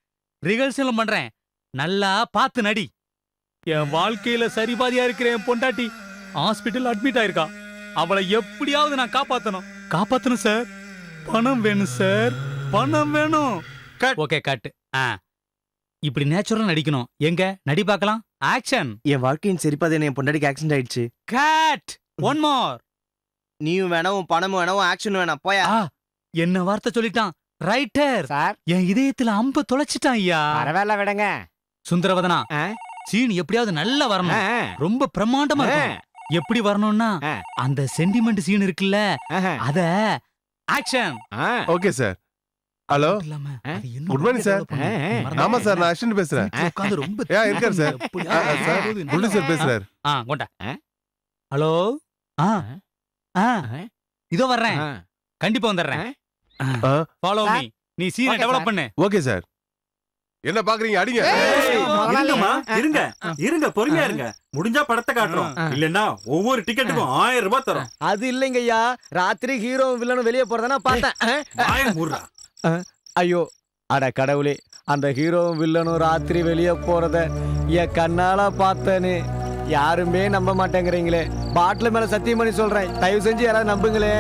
ரிஹர்சலும் பண்றேன். நல்லா பார்த்து நடி. என் வாழ்க்கையில சரிபாதியா இருக்கிற என் பொண்டாட்டி ஹாஸ்பிட்டல் அட்மிட் ஆயிருக்கா. அவளை எப்படியாவது நான் காப்பாத்தணும் சார். பணம் வேணும் சார், பணம் வேணும். Okay, cut. இப்படி நேச்சுரலா நடிக்கணும். எங்க நடி பார்க்கலாம். ஆக்ஷன். என் வாழ்க்கையின் சரிபாதையான என் பொண்டாட்டிக்கு ஆக்சிடென்ட் ஆயிடுச்சு. கட். One more. நீயும் வேணாம், உன் பணமும் வேணாம், உன் ஆக்ஷன் வேணாம், போயா. என்ன வார்த்தை சொல்லிட்டான் ரைட்டர் சார். என் இதயத்துல அம்ப தொலைச்சிட்டான் ஐயா. பரவாயில்ல விடுங்க. சுந்தரவதனா, ஆ? சீன் எப்படியாவது நல்லா வரணும். ஆ, ரொம்ப பிரம்மாண்டமா இருக்கணும். எப்படி வரணும்னா, ஆ. அந்த சென்டிமெண்ட் சீன் இருக்குல்ல, ஆஹா. அத ஆக்ஷன். ஆ. Okay sir. ஹலோ. இல்லாம, ஆ? அது இன்னும் குட் மார்னிங் சார். develop பண்ணணும். ஆ, ஆமா சார், நான் அசிஸ்டன்ட் பேசுறேன். உட்கார்ந்து ரொம்ப இருக்காரு சார். எப்படியாவது சார், ப்ரொடியூசர் பேசுறாரு. கொண்டா. ஆ? ஹலோ. இதோ வர்றேன், ஆ. கண்டிப்பா வந்துடுறேன். ஆ. Follow sir. மீ. நீ சீனை Okay, டெவலப் sir. பண்ணு. Okay sir. என்ன பாக்குறீங்க? அடிங்க. இருங்கம்மா, இருங்க இருங்க, பொறுமையா இருங்க. முடிஞ்சா படத்தை காட்டுறோம், இல்லன்னா ஒவ்வொரு டிக்கெட்டுக்கும் 1000 ரூபாய் தரோம். அது இல்லைங்க ஐயா, ராத்திரி ஹீரோ வில்லனும் வெளியே போறதுனா பார்த்தேன். வாயை மூடுடா. ஐயோ அட கடவுளே, அந்த ஹீரோவும் வில்லனும் ராத்திரி வெளியே போறத என் கண்ணால பார்த்தேன்னு யாருமே நம்ப மாட்டேங்கிறீங்களே. பாட்டில் மேல சத்தியம் பண்ணி சொல்றேன், தயவு செஞ்சு யாராவது நம்புங்களே.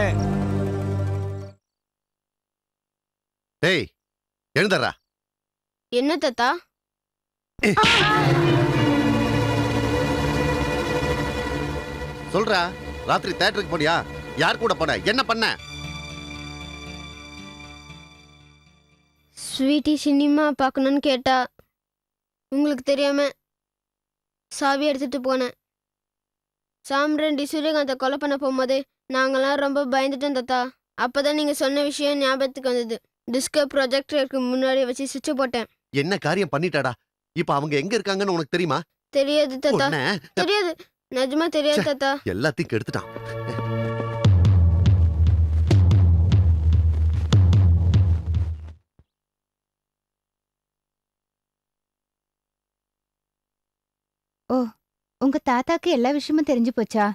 டேய் எழுந்தர்றா. என்ன தாத்தா? சொல்றா, ராத்திரி தியேட்டருக்கு போனியா? யார் கூட போன? என்ன பண்ண? ஸ்வீட்டி சினிமா பார்க்கணும்னு கேட்டா உங்களுக்கு தெரியாம சாவி எடுத்துட்டு போனேன். சாம்ரண்டி சூரியகாந்தை கொலை பண்ண போகும்போது நாங்களாம் ரொம்ப பயந்துட்டோம் தாத்தா. அப்பதான் நீங்க சொன்ன விஷயம் ஞாபகத்துக்கு வந்தது. டிஸ்கோ ப்ரொஜெக்டருக்கு முன்னாடி வச்சு சுவிட்ச் போட்டேன். என்ன காரியம் பண்ணிட்டாடா? இப்ப அவங்க எங்க இருக்காங்கன்னு உனக்கு தெரியுமா? தெரியாது தாத்தா, உன்னை தெரியாது, நிஜமா தெரியாது தாத்தா. எல்லாத்தையும் கெடுத்துட்டான். ஓ, உங்க தாத்தாக்கு எல்லா விஷயமும் தெரிஞ்சு போச்சா?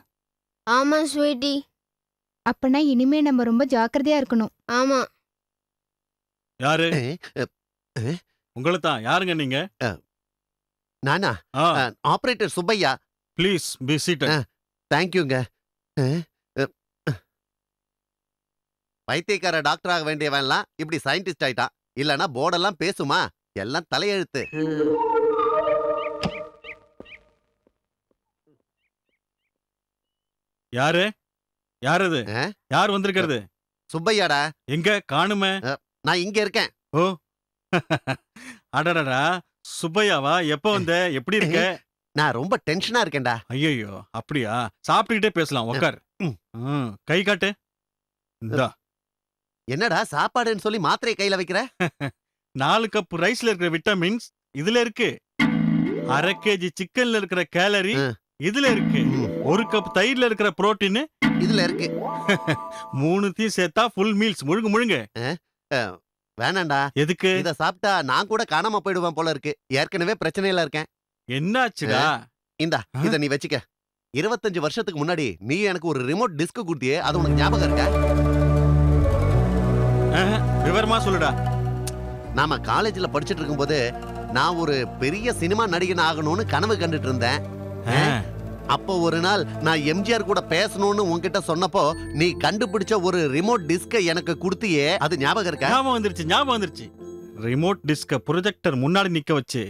ஆமா ஸ்வீட்டி. அப்பனா இனிமே நம்ம ரொம்ப ஜாக்கிரதையா இருக்கணும். ஆமா. யாரு? அஹ், உங்களை தான். யாருங்க நீங்க? நானா? Operator Subbaiah. Please be seated. தேங்க்யூங்க. பைத்தியக்கார டாக்டர் ஆக வேண்டியவன்லாம் இப்படி சயின்டிஸ்ட் ஆயிட்டான். இல்லனா போர்டெல்லாம் பேசுமா? எல்லாம் தலையெழுத்து. யாரு? யார் அது? யார் வந்திருக்கிறது? சுப்பையாடா. எங்க காணுமே? நான் இங்க இருக்கேன். ஓ அடடடா, சுப்பையாவா? எப்ப வந்த? எப்படி இருக்க? நான் ரொம்ப டென்ஷனா இருக்கேன்டா. ஐயோ அப்படியா? சாப்பிட்டுக்கிட்டே பேசலாம், உட்கார். கை காட்டு. இந்தா. என்னடா சாப்பாடுன்னு சொல்லி மாத்திரை கையில வைக்கிற? 4 கப் ரைஸ்ல இருக்கிற விட்டமின்ஸ் இதுல இருக்கு. 1/2 kg சிக்கன்ல இருக்கிற கேலரி இதுல இருக்கு. 1 கப் தயிர்ல இருக்கிற புரோட்டீன் இதுல இருக்கு. 3த்தையும் சேர்த்தா ஃபுல் மீல்ஸ். முழுங்கு முழுங்கு. வேணாண்டா. எதுக்கு? இத சாப்பிட்டா நான் கூட காணாம போயிடுவேன் போல இருக்கு. ஏற்கனவே பிரச்சனையில இருக்கேன். என்னாச்சுடா? இந்தா, இத நீ வச்சுக்க. 25 வருஷத்துக்கு முன்னாடி நீ எனக்கு ஒரு ரிமோட் டிஸ்க் கொடுத்தியே, அது உனக்கு ஞாபகம் இருக்கா? விவரமா சொல்லுடா. நாம காலேஜ்ல படிச்சிட்டு இருக்கும்போது நான் ஒரு பெரிய சினிமா நடிகன் ஆகணும்னு கனவு கண்டுட்டு இருந்தேன். அப்போ ஒரு நாள் நான் எம்ஜிஆர் கூட பேசணும்னு உன்கிட்ட சொன்னப்போ நீ கண்டுபிடிச்ச ஒரு ரிமோட் டிஸ்க எனக்கு கொடுத்தியே, அது ஞாபகம் இருக்கா? ஞாபகம் வந்துருச்சு, ஞாபகம் வந்துருச்சு. ரிமோட் டிஸ்க ப்ரொஜெக்டர் முன்னாடி நிக்க வச்சு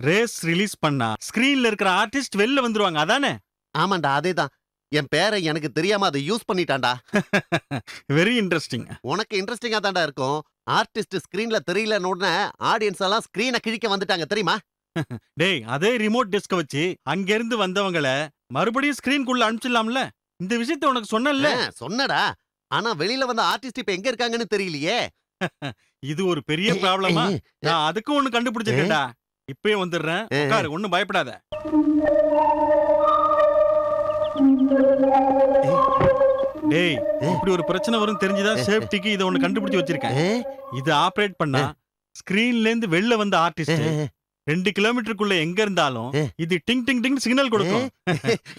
ரேஸ் ரிலீஸ் பண்ணா ஸ்கிரீன்ல இருக்கிற ஆர்டிஸ்ட் வெளில வந்துருவாங்க, அதானே? ஆமாண்டா, அதேதான். என் பேரை எனக்கு தெரியாம அதை யூஸ் பண்ணிட்டான்டா. Very interesting. உனக்கு இன்ட்ரெஸ்டிங்கா தான்டா இருக்கும். ஆர்டிஸ்ட் ஸ்கிரீன்ல தெரியலன்னு உடனே ஆடியன்ஸ் எல்லாம் ஸ்கிரீனை கிழிக்க வந்துட்டாங்க தெரியுமா? டேய், அதே ரிமோட் டிஸ்க வச்சு அங்க இருந்து வந்தவங்கள மறுபடியும் ஸ்கிரீன்குள்ள அனுப்பிச்சிடலாம்ல. இந்த விஷயத்தை உனக்கு சொன்னேன்ல. சொன்னடா. ஆனா வெளியில வந்த ஆர்டிஸ்ட் இப்ப எங்க இருக்காங்கன்னு தெரியலையே. இது ஒரு பெரிய ப்ராப்ளமா? நான் அதுக்கும் ஒண்ணு கண்டுபிடிச்சிட்டேன்டா. இப்பவே வந்துடுறேன், உட்காரு, ஒண்ணும் பயப்படாத. டேய், இப்படி ஒரு பிரச்சனை வரும் தெரிஞ்சுதான் சேஃப்டிக்கு இத ஒண்ணு கண்டுபிடிச்சு வச்சிருக்கேன். இது ஆபரேட் பண்ணா ஸ்கிரீன்ல இருந்து வெளில வந்த ஆர்டிஸ்ட் 2 கிலோமீட்டருக்குள்ள எங்க இருந்தாலும் இது டிங் டிங் டிங் சிக்னல் கொடுக்கும்.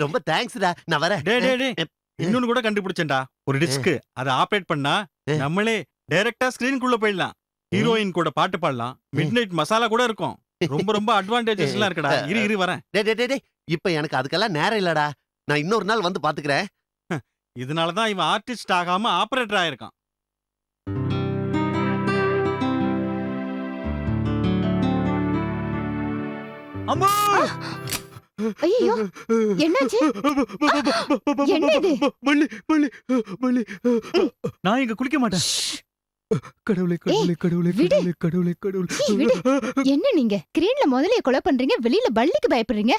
ரொம்ப தேங்க்ஸ்டா, நான் வரேன். டேய், இன்னொன்னு கூட கண்டுபிடிச்சேன்டா. ஒரு டிஸ்க் அதை ஆபரேட் பண்ணா நம்மளே டைரக்டா ஸ்கிரீனுக்குள்ள போயிடலாம். ஹீரோயின் கூட பாட்டு பாடலாம். மிட்நைட் மசாலா கூட இருக்கும். ரொம்ப ரொம்ப அட்வான்டேஜஸ் எல்லாம் இருக்குடா. இரு வரேன். டேய், இப்ப எனக்கு அதுக்கெல்லாம் நேரம் இல்லடா. நான் இன்னொரு நாள் வந்து பாத்துக்கிறேன். இதனாலதான் இவன் ஆர்டிஸ்ட் ஆகாம ஆபரேட்டர் ஆயிருக்கான். அம்மா! ஐயோ, என்னாச்சு? என்ன இது? மல்லி. நான் இங்க குளிக்க மாட்டேன். கடவுளே, ஏய், கடவுளே, விடு. கடவுளே, கடவுளே, ஏய், விடு. என்ன நீங்க ஸ்கிரீன்ல முதலைய கொலை பண்றீங்க, வெளியில பல்லிக்கு பயப்படுறீங்க.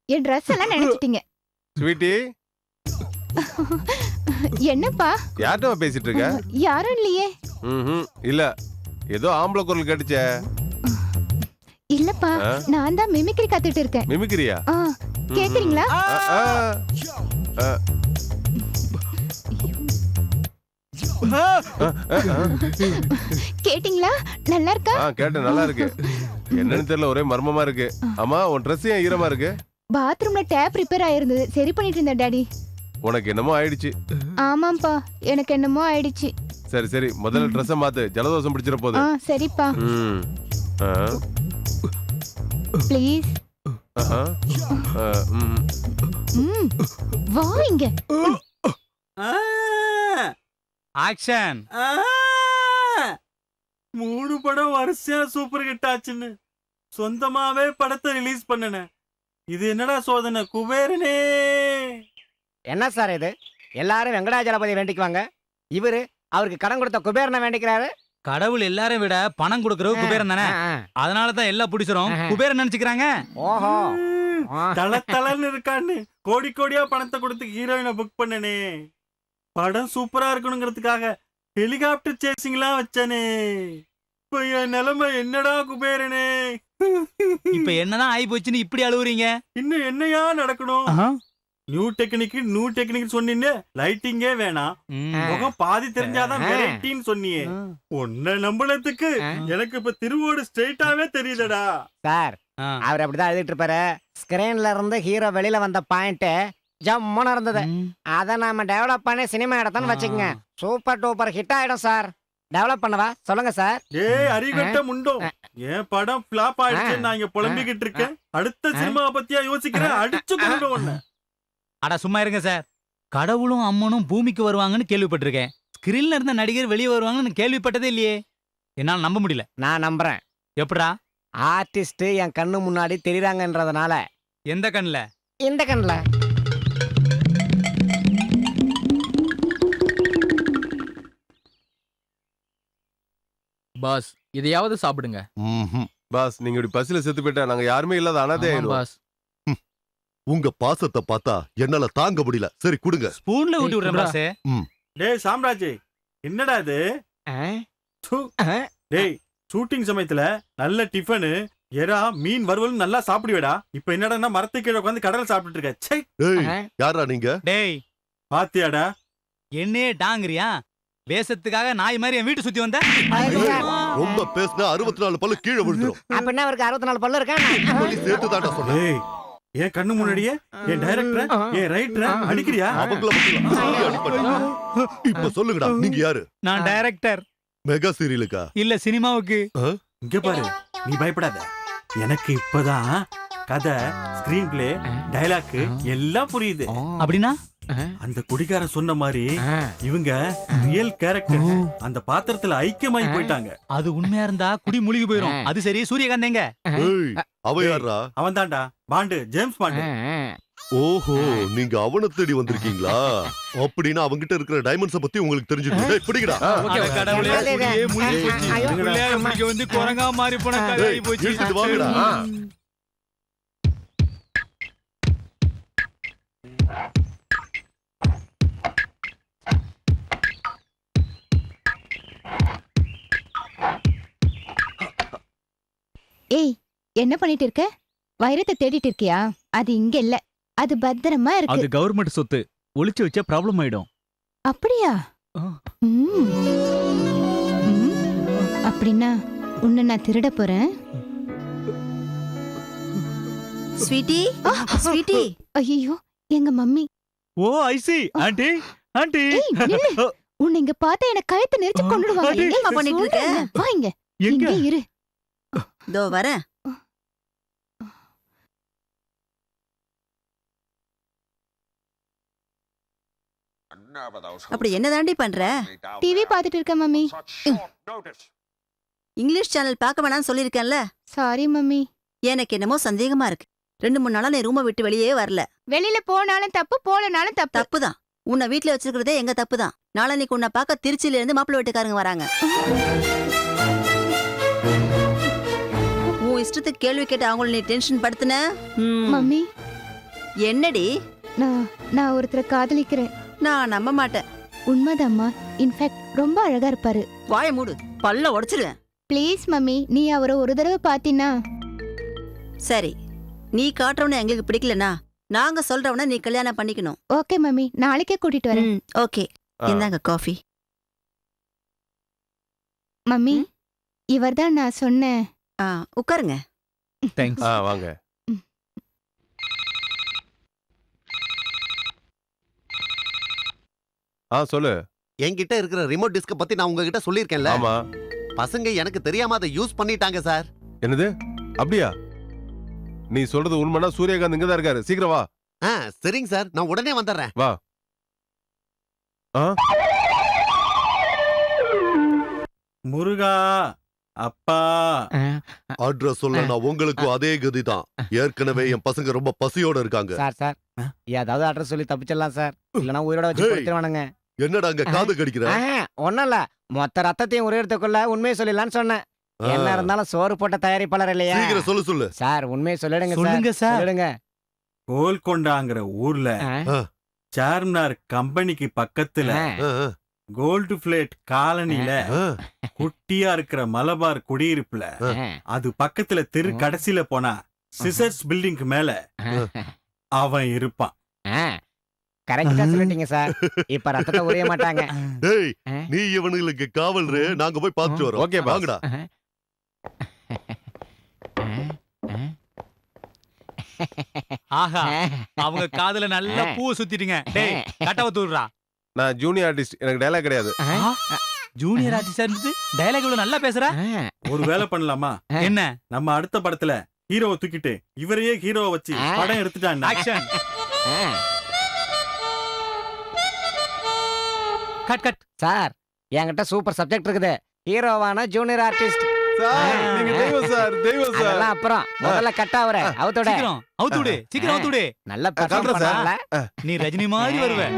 என் ட்ரெஸ் எல்லாம் நினைச்சிட்டீங்க. ஸ்வீட்டி, என்னப்பா? யார்கிட்ட பேசிட்டு இருக்க? யாரும் இல்லையே. இல்ல, ஏதோ ஆம்பளை குரல் கேட்டுச்சே. இல்லப்பா, நான் தான் மிமிக்ரி கத்துட்டு இருக்கேன். மிமிக்ரியா? கேக்குறீங்களா? கேட்டிங்களா? நல்லா இருக்கா? கேட்டேன், நல்லா இருக்கு. என்னன்னு தெரியல, ஒரே மர்மமா இருக்கு. அம்மா, உன் ட்ரெஸ் ஏன் ஈரமா இருக்கு? பாத்ரூம்ல டேப் ரிப்பேர் ஆயிருந்தது, சரி பண்ணிட்டு இருந்தேன் டாடி. உனக்கு என்னமோ ஆயிடுச்சு. ஆமாப்பா, எனக்கு என்னமோ ஆயிடுச்சு. சரி சரி, முதல்ல ட்ரெஸ்ஸை மாத்து, ஜலதோஷம் பிடிச்சிட போகுது. சரிப்பா. ப்ளீஸ். வா இங்க. ஆக்ஷன். 3 படம் வரிசையா சூப்பர் ஹிட் ஆச்சுன்னு சொந்தமாவே படத்தை ரிலீஸ் பண்ணன. இது என்னடா சோதனை குபேரனே. என்ன சார் இது? எல்லாரும் வெங்கடாஜலபதி வேண்டிக்குவாங்க, இவரு அவருக்கு கடன் கொடுத்த குபேரனை வேண்டிக்கிறாரு. கடவுள் எல்லாரையும் விட பணம் கொடுக்கறது குபேரன் தானே, அதனாலதான் எல்லா புடிச்சரும் குபேரன் நினைச்சுக்கிறாங்க. ஓஹோ, தல தலன்னு இருக்கான்னு கோடி கோடியா பணத்தை கொடுத்து ஹீரோயினை புக் பண்ணனே. படம் சூப்பரா இருக்கணுங்கிறதுக்காக ஹெலிகாப்டர் சேசிங்லாம் வச்சானே. இப்ப என் நிலைமை என்னடா குபேரனே. இப்ப என்னதான் ஆயி போச்சுன்னு இப்படி அழுவுறீங்க? இன்னும் என்னையா நடக்கணும்? நியூ டெக்னிக் சொன்னீங்க, லைட்டிங்கே வேணாம், முகம் பாதி தெரிஞ்சாதான் வெரைட்டின்னு சொன்னியே. உன்னை நம்பினதுக்கு எனக்கு இப்ப திருவோடு ஸ்ட்ரெயிட்டாவே தெரியுதடா. சார் அவர் அப்படிதான் எழுதிட்டு இருப்பாரு. ஸ்கிரீன்ல இருந்து ஹீரோ வெளியில வந்த பாயிண்ட் ஜம்முன்னு இருந்தது. அதை நாம டெவலப் பண்ணி சினிமா எடுத்தோம்னு வச்சுக்கோங்க, சூப்பர் டூப்பர் ஹிட் ஆயிடும் சார். டெவலப் பண்ணவா சொல்லுங்க சார். அறிகட்ட முண்டோ, என் படம் ஃபிளாப் ஆயிடுச்சு, நான் இங்க புலம்பிக்கிட்டு இருக்கேன். அடுத்த சினிமா பத்தியா யோசிக்கிறேன், அடிச்சு கொண்டு ஒண்ணு. அட சும்மா இருங்க சார். கடவுளும் அம்மனும் பூமிக்கு வருவாங்கன்னு கேள்விப்பட்டிருக்கேன். ஸ்கிரீன்ல இருந்த நடிகர் வெளியே வருவாங்கன்னு கேள்விப்பட்டதே இல்லையே. என்னால நம்ப முடியல. நான் நம்புறேன். எப்படா? ஆர்டிஸ்ட் என் கண்ணு முன்னாடி தெரியுறாங்கன்றதுனால. எந்த கண்ணுல? இந்த கண்ணுல. பாஸ், இதையாவது சாப்பிடுங்க. பாஸ், நீங்க இப்படி பசில செத்து போயிட்டா நாங்க யாருமே இல்லாத அனாதை ஆயிடுவோம். பாஸ், உங்க பாசத்தை பார்த்தா என்னால தாங்க முடியல. சரி கொடுங்க. ஸ்பூன்ல ஊட்டி விடுறேன் பாஸ். டேய் சாம்ராஜ், என்னடா இது? டேய், ஷூட்டிங் சமயத்துல நல்ல டிஃபனு, எறா, மீன் வறுவல் நல்லா சாப்பிடுவேடா. இப்ப என்னடா மரத்துக்கு கீழே உட்காந்து கடலை சாப்பிட்டுட்டு இருக்க. சை, யாரா நீங்க? டேய் பாத்தியாடா? என்னையே டாங்கறியா? வேஷத்துக்காக நாய் மாதிரி என் வீட்டு சுத்தி வந்த. ரொம்ப பேசினா 64 பல்லு கீழே விழுந்துரும். அப்படின்னா அவருக்கு 64 பல்லு இருக்கா? சேர்த்து தாண்டா சொன்னேன். என் கண்ணு முன்னாடியே என் டைரக்டர், என் ரைட்டர் அடிக்கிறியா? அவங்கள இப்ப சொல்லுங்கடா, நீங்க யாரு? நான் டைரக்டர். மெகா சீரியலுக்கா? இல்ல சினிமாவுக்கு. இங்க பாரு, நீ பயப்படாத. எனக்கு இப்பதான் கதை, ஸ்கிரீன் பிளே, டயலாக் எல்லாம் புரியுது. அப்படின்னா அந்த குடிகாரன் சொன்ன மாதிரி இவங்க ரியல் கேரக்டர். அந்த பாத்திரத்துல ஐக்கியமாயி போயிட்டாங்க. அது உண்மையா இருந்தா குடி முழுகி போயிரும். அது சரி, சூரியகாந்த் எங்க? அவ யாரா? அவன் தான்டா, பாண்டு, ஜேம்ஸ் பாண்டு. ஓஹோ, நீங்க அவனை தேடி வந்திருக்கீங்களா? அப்படின்னா அவங்கிட்ட இருக்கிற டைமண்ட்ஸ பத்தி உங்களுக்கு தெரிஞ்சிருக்கு. பிடிக்கடா. கடவுளே, குடியே முழுகி போச்சு. பிள்ளையார முடிக்க வந்து குரங்கா மாறி போன கதை போச்சு. எடுத்துட்டு வாங்கடா. ஏய், என்ன பண்ணிட்டு இருக்க? வைரத்தை தேடிட்டு இருக்கியா? அது இங்க இல்ல, அது பத்திரமா இருக்கு. அது கவர்மெண்ட் சொத்து, ஒளிச்சு வச்சா ப்ராப்ளம் ஆயிடும். அப்படியா? அப்படின்னா உன்னை நான் திருட போறேன். Sweety, Sweety. ஐயோ, எங்க mummy. Oh I see. Aunty, aunty. உன்னை இங்க பார்த்தா எனக்கு கழுத்தை நெரிச்சு கொன்னுடுவாங்க. என்னம்மா பண்ணிட்டு இருக்க? வா இங்க. இங்க இரு. தோ வரேன். அப்படி என்ன தாண்டி பண்ற? டிவி பார்த்துட்டு இருக்க மம்மி. இங்கிலீஷ் சேனல் பார்க்க வேணாம்னு சொல்லிருக்கேன்ல. Sorry mummy. எனக்கு என்னமோ சந்தேகமா இருக்கு. 2-3 நாளா நீ ரூமை விட்டு வெளியே வரல. வெளியில போனாலும் தப்பு, போலனாலும் தப்பு. தப்புதான். உன்னை வீட்டுல வச்சிருக்கிறதே எங்க தப்பு தான். நாளைக்கு உன்னை பார்க்க திருச்சியில இருந்து மாப்பிள்ளை வீட்டுக்காரங்க வராங்க. உன் இஷ்டத்துக்கு கேள்வி கேட்டு அவங்கள நீ டென்ஷன் படுத்துன. மம்மி, என்னடி? நான் ஒருத்தரை காதலிக்கிறேன். நான் நம்ப மாட்டேன். உண்மைதாம்மா. இன்ஃபேக்ட் ரொம்ப அழகா இருப்பாரு. வாய மூடு, பல்ல உடைச்சிருவேன். ப்ளீஸ் மம்மி, நீ அவரை ஒரு தடவை பாத்தீனா. சரி, நீ காட்டுறவன எங்களுக்கு பிடிக்கலனா நாங்க சொல்றவன நீ கல்யாணம் பண்ணிக்கணும். ஓகே மம்மி, நாளைக்கே கூட்டிட்டு வரேன். ஓகே, இந்தாங்க காஃபி. மம்மி, இவர்தான் நான் சொன்னேன் உட்காருங்க. தேங்க்ஸ். வாங்க. சொல்லு. என்கிட்ட இருக்கிற ரிமோட் டிஸ்க பத்தி நான் உங்ககிட்ட சொல்லியிருக்கேன்ல. ஆமா. பசங்க எனக்கு தெரியாம அதை யூஸ் பண்ணிட்டாங்க சார். என்னது? அப்படியா? நீ சொல்றது உண்மைனா சூரியகாந்த் இங்க தான் இருக்காரு. சீக்கிரம் வா. சரிங்க சார், நான் உடனே வந்துடுறேன். வா. முருகா அப்பா. அட்ரஸ் சொல்ல உங்களுக்கு அதே கதிதான். ஏற்கனவே என் பசங்க ரொம்ப பசியோட இருக்காங்க. சார் ஏதாவது அட்ரஸ் சொல்லி தப்பிச்சிடலாம் சார். இல்லனா உயிரோட வச்சு கொடுத்துருவானுங்க. என்னடா அங்க காது கடிக்கிற? ஒண்ணும் இல்ல, மொத்த ரத்தத்தையும் ஒரே இடத்துக்குள்ள உண்மையை சொல்லலாம்னு சொன்னேன். என்ன இருந்தாலும் சோறு போட்ட தயாரிப்பாளர் இல்லையா? சீக்கிரம் சொல்லு சார், உண்மையை சொல்லிடுங்க சார். சொல்லிடுங்க. கோல்கொண்டாங்கிற ஊர்ல சார்மினார் கம்பெனிக்கு பக்கத்துல கோல்டு பிளேட் காலனில குட்டியா இருக்கிற மலபார் குடியிருப்புல அது பக்கத்துல தெரு கடைசியில போனா சிசர்ஸ் பில்டிங்க்கு மேல அவன் இருப்பான். கரெக்டா சொல்லிட்டீங்க சார். இப்ப ரத்தத்தை உரிய மாட்டாங்க. டேய், நீ இவனுங்களுக்கு காவல்ரு, நாங்க போய் பார்த்துட்டு வரோம். ஓகே வாங்கடா. ஆஹா, அவங்க காதுல நல்ல பூ சுத்திட்டீங்க. டேய், கட்டவ தூடுறா. நான் ஜூனியர் ஆர்டிஸ்ட், எனக்கு டயலாக் கிடையாது. ஜூனியர் ஆர்டிஸ்டா இருந்து டயலாக் இவ்வளவு நல்லா பேசுற. ஒரு வேலை பண்ணலாமா? என்ன? நம்ம அடுத்த படத்துல ஹீரோவை தூக்கிட்டு இவரையே ஹீரோவை வச்சு படம் எடுத்துட்டான். ஆக்ஷன். Cut cut. சார், என்கிட்ட சூப்பர் சப்ஜெக்ட் இருக்குது. ஹீரோவான ஜூனியர் ஆர்டிஸ்ட். சார், நீங்க தெய்வம் சார், தெய்வம் சார். அதெல்லாம் அப்புறம் முதல்ல கட் ஆவற அவுத்தோட. சீக்கிரம் அவுத்துடு, சீக்கிரம் அவுத்துடு. நல்ல பெர்ஃபார்ம் பண்ணல. நீ ரஜினி மாதிரி வருவே.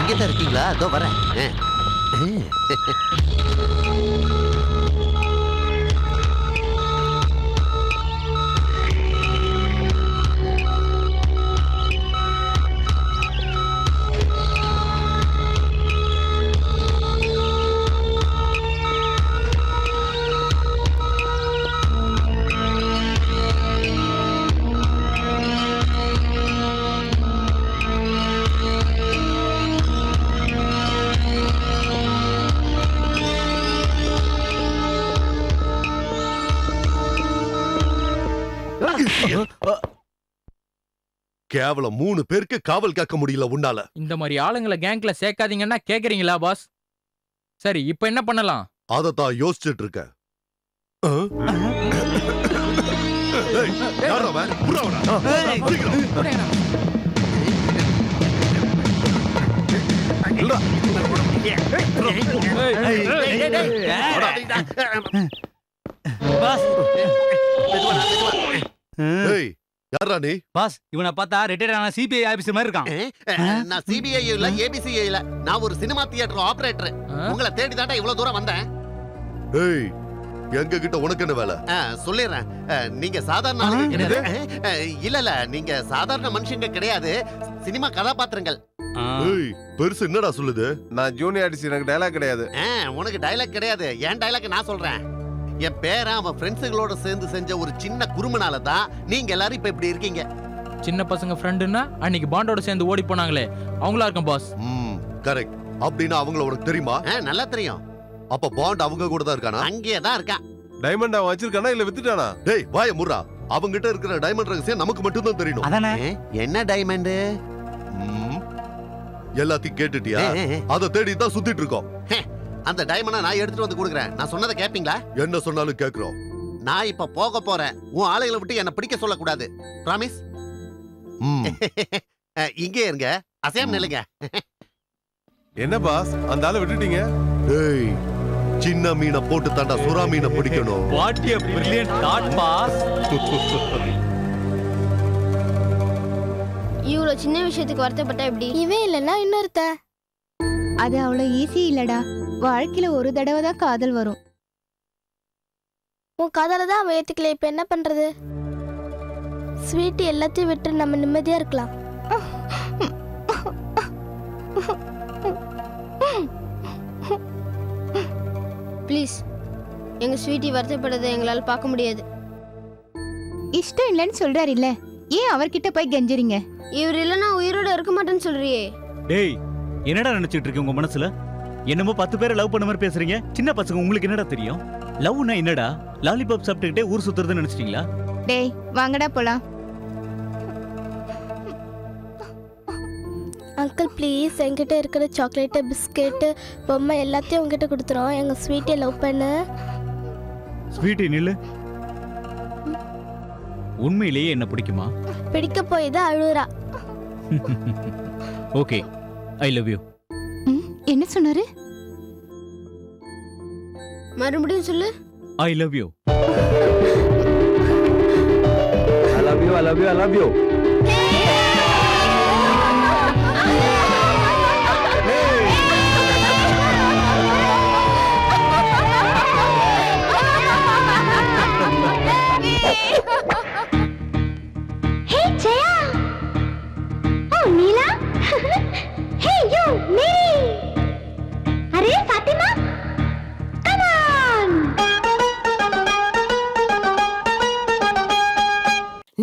இங்கதான் இருக்கீங்களா? அதோ வரேன். கேவலம் 3 பேருக்கு காவல் காக்க முடியல உன்னால. இந்த மாதிரி ஆளுங்களை கேங்க்ல சேர்க்காதீங்கன்னா கேக்குறீங்களா பாஸ்? சரி, இப்போ என்ன பண்ணலாம்? அதத்தான் யோசிச்சுட்டு இருக்கேன். யாரா நீ? பாஸ், இவனை பார்த்தா ரிட்டையர்ட் ஆன சிபிஐ ஆபீசர் மாதிரி இருக்கான். நான் சிபிஐ இல்ல, ஏபிசிஐ இல்ல, நான் ஒரு சினிமா தியேட்டர் ஆபரேட்டர். உங்களை தேடி தாண்டா இவ்வளவு தூரம் வந்தேன். ஏய், எங்க கிட்ட உனக்கு என்ன வேலை? சொல்லிடுறேன். நீங்க சாதாரண ஆளுங்க இல்ல, நீங்க சாதாரண மனுஷங்க கிடையாது, சினிமா கதாபாத்திரங்கள். ஏய், பெருசு என்னடா சொல்லுது? நான் ஜூனியர் ஆர்டிஸ்ட், எனக்கு டயலாக் கிடையாது. உனக்கு டயலாக் கிடையாது, என் டயலாக் நான் சொல்றேன். என் பேரன் அவன் ஃப்ரெண்ட்ஸுகளோட சேர்ந்து செஞ்ச ஒரு சின்ன குறும்புனால தான் நீங்க எல்லாரும் இப்ப இப்படி இருக்கீங்க. சின்ன பசங்க ஃப்ரெண்டுன்னா அன்னைக்கு பாண்டோட சேர்ந்து ஓடி போனாங்களே, அவங்களா இருக்கும் பாஸ். கரெக்ட். அப்படின்னா அவங்கள உனக்கு தெரியுமா? நல்லா தெரியும். அப்ப பாண்ட் அவங்க கூட தான் இருக்கானா? அங்கேயே தான் இருக்கான். டைமண்ட் அவன் வச்சிருக்கானா இல்ல வித்துட்டானா? டேய், வாய முர்ரா. அவங்க கிட்ட இருக்கிற டைமண்ட் ரகசியம் நமக்கு மட்டும் தான் தெரியணும். அதானே? என்ன டைமண்ட்? எல்லாத்தையும் கேட்டுட்டியா? அத தேடி தான் சுத்திட்டு இருக்கோம். அந்த டைமண்ட நான் எடுத்துட்டு வந்து கொடுக்குறேன். நான் சொன்னதை கேப்பீங்களா? என்ன சொன்னாலும் கேக்குறோம். நான் இப்ப போக போறேன். உன் ஆளுகளை விட்டு என்ன பிடிக்க சொல்லக்கூடாது. பிராமிஸ்? இங்கே இருங்க, அசையாம நில்லுங்க. என்ன பாஸ், அந்த ஆளை விட்டுட்டீங்க? ஏய், சின்ன மீனை போட்டு தாண்டா சுறா மீனை பிடிக்கணும். What a brilliant thought boss. இவ்வளோ சின்ன விஷயத்துக்கு வருத்தப்பட்டா எப்படி? இவன் இல்லைன்னா இன்னொருத்த. அது அவ்வளவு ஈஸி இல்லடா. வாழ்க்கையில ஒரு தடவை தான் காதல் வரும். உன் காதல தான் அவன் ஏத்துக்கல. இப்ப என்ன பண்றது? ஸ்வீட் எல்லாத்தையும் விட்டு நம்ம நிம்மதியா இருக்கலாம். ப்ளீஸ், எங்க ஸ்வீட்டி வருத்தப்படுறதை எங்களால பார்க்க முடியாது. இஷ்டம் இல்லைன்னு சொல்றாரு இல்ல, ஏன் அவர்கிட்ட போய் கெஞ்சுறீங்க? இவர் இல்லைன்னா உயிரோட இருக்க மாட்டேன்னு சொல்றியே. டேய், என்னடா நினைச்சிட்டு இருக்கீங்க உங்க மனசுல? என்னமோ 10 பேரை லவ் பண்ண மாதிரி பேசுறீங்க. சின்ன பசங்க, உங்களுக்கு என்னடா தெரியும்? லவ்னா என்னடா? லாலிபாப் சாப்பிட்டுக்கிட்டே ஊர் சுத்துறதுன்னு நினைச்சிட்டீங்களா? டேய் வாங்கடா போலாம். அங்கிள் ப்ளீஸ், என்கிட்ட இருக்கிற சாக்லேட்டு, பிஸ்கெட்டு, பொம்மை எல்லாத்தையும் உங்ககிட்ட கொடுத்துறோம். எங்க ஸ்வீட்டை லவ் பண்ணு. ஸ்வீட்டி நில்லு. உண்மையிலேயே என்ன பிடிக்குமா? பிடிக்க போய் தான் அழுறா. Okay, I love you. என்ன சொன்னாரு? மறுபடியும் சொல்லு. I love you. I love you, I love you, I love you. Hey Jaya! Oh Neela! Hey you, Mary! Arey Fatima! Come on!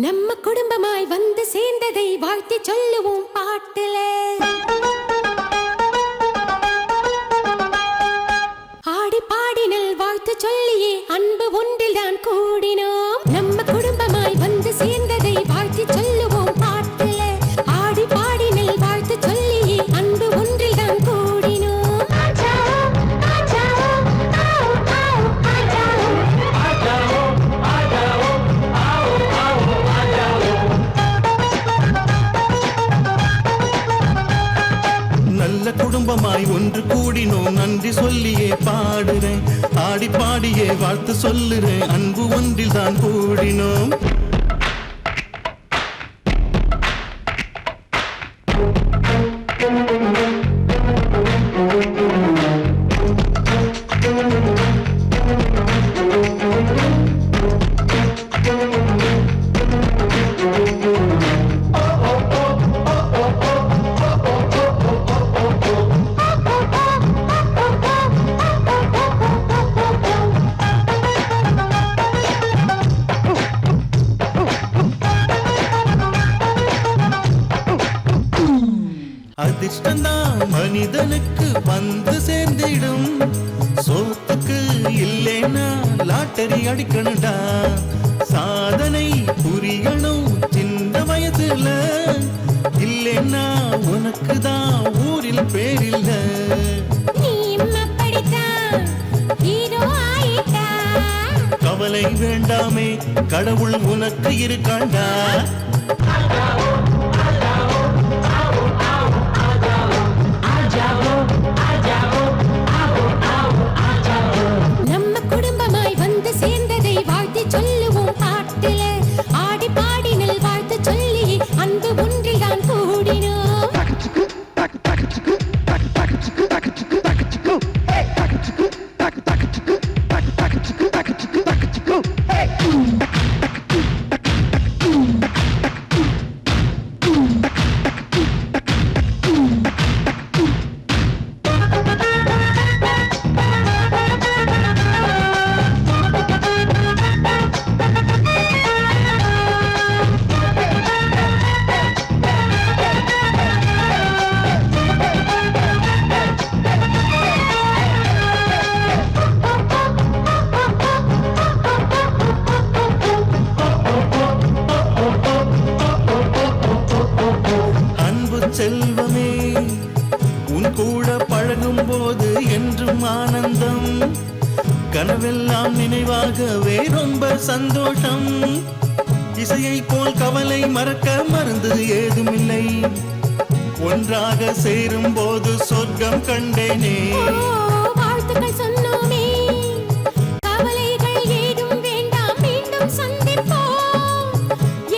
நம்ம குடும்பமாய் வந்து சேர்ந்ததை வாழ்த்தி சொல்லுவோம் பாட்டுல. ஆடி பாடினல் வாழ்த்து சொல்லியே அன்பு ஒன்றில் தான் கூடினோம். நம்ம குடும்பமாய் வந்து சேர்ந்ததை வாழ்த்தி சொல்லுவோம் பாட்டுல. ஆடி பாடினல் வாழ்த்து சொல்லியே அன்பு ஒன்றில் தான் கூடினோம். நல்ல குடும்பமாய் ஒன்று கூடினோம், நன்றி சொல்லியே பாடுறேன். ஆடி பாடியே வாழ்த்து சொல்லுறேன், அன்பு ஒன்றில் தான் கூடினோம். அதிர்ஷ்டம்தான் மனிதனுக்கு வந்து சேர்ந்திடும். சோத்துக்கு இல்லைன்னா லாட்டரி அடிக்கணும்டா. சாதனை புரியணும் சின்ன வயசுல, இல்லைன்னா உனக்கு தான் ஊரில் பேரில்ல. கவலை வேண்டாமே, கடவுள் உனக்கு இருக்காண்டா. நம்ம குடும்பமாய் வந்து சேர்ந்ததை வாழ்த்தி சொல்லுவோம் பாட்டுல. ஆடி பாடினல் வாழ்த்து சொல்லி அன்பு ஒன்றில் தான் கூடினோம். செல்வமே, உன் கூட பழகும் போது என்றும் ஆனந்தம். கனவெல்லாம் நினைவாகவே ரொம்ப சந்தோஷம். இசையை போல் கவலை மறக்க மருந்து ஏதுமில்லை. ஒன்றாக சேரும் போது சொர்க்கம் கண்டேனே. வாழ்த்துக்கள் சொன்னோமே, கவலைகள் ஏதும் வேண்டாம், மீண்டும் சந்திப்போம்.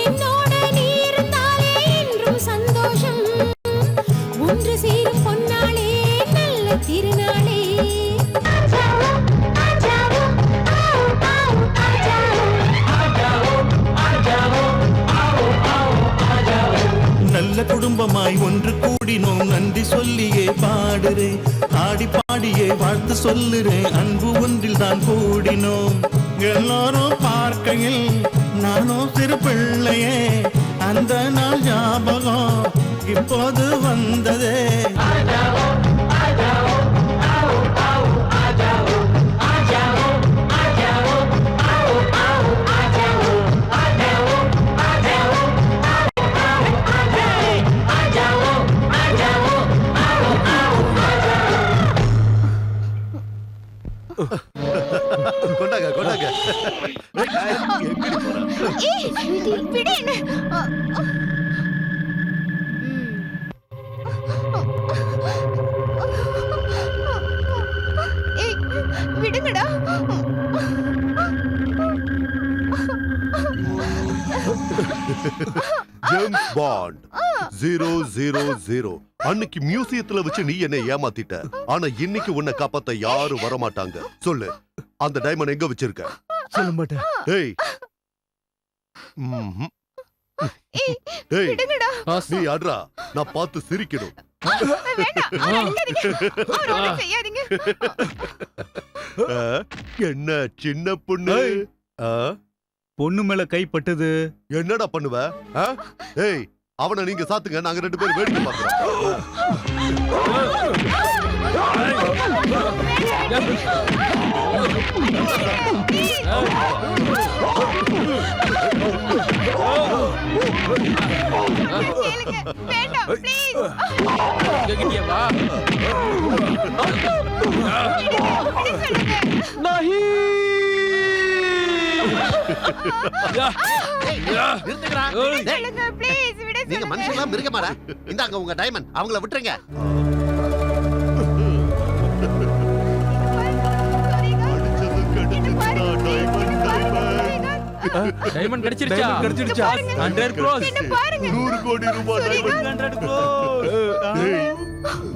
என்னோட நீ இருந்தாலே என்றும் சந்தோஷம். ஒன்று சேரும் பொன்னாளே, நல்ல திருநாளே. சொல்லியே பாடுறேன், ஆடி பாடியே வாழ்த்து சொல்லுறேன். அன்பு ஒன்றில் தான் கூடினோம், எல்லாரும் பார்க்கையில் நானும் சிறு பிள்ளையே. அந்த நாள் ஞாபகம் இப்போது வந்ததே. கொண்டாங்க கொண்டாங்க. ஏய், விடு என்ன. ஏய், விடுங்கடா. James Bond 000. அன்னைக்கு மியூசியத்துல வச்சு நீ என்ன ஏமாத்திட்ட, ஆனா இன்னைக்கு உன்னை காப்பாத்த யாரும் வர மாட்டாங்க. சொல்லு, அந்த டைமண்ட் எங்க வச்சிருக்க? சொல்ல மாட்டேன். ஏய் ம்ஹும். ஏய், ஏய், விடுங்கடா. நீ ஆடுறா, நான் பார்த்து சிரிக்கணும். வேண்டாம், அவரை அடிக்காதீங்க. அவரை ஒண்ணும் செய்யாதீங்க. என்ன சின்ன பொண்ணு, பொண்ணு மேல கை பட்டது. என்னடா பண்ணுவ? ஏய், அவனை நீங்க சாத்துங்க, நாங்க 2 பேரும் வேடிக்கை பார்க்கிறோம். வேண்டாம், ப்ளீஸ். இங்க வா. நீங்க மனுஷங்களா மிருகமாடா? இந்தாங்க உங்க டைமண்ட், அவங்கள விட்டுருங்க. டைமண்ட் கிடைச்சிருச்சா? கிடைச்சிருச்சா? 100 crores. 100 கோடி ரூபாய் டைமண்ட்.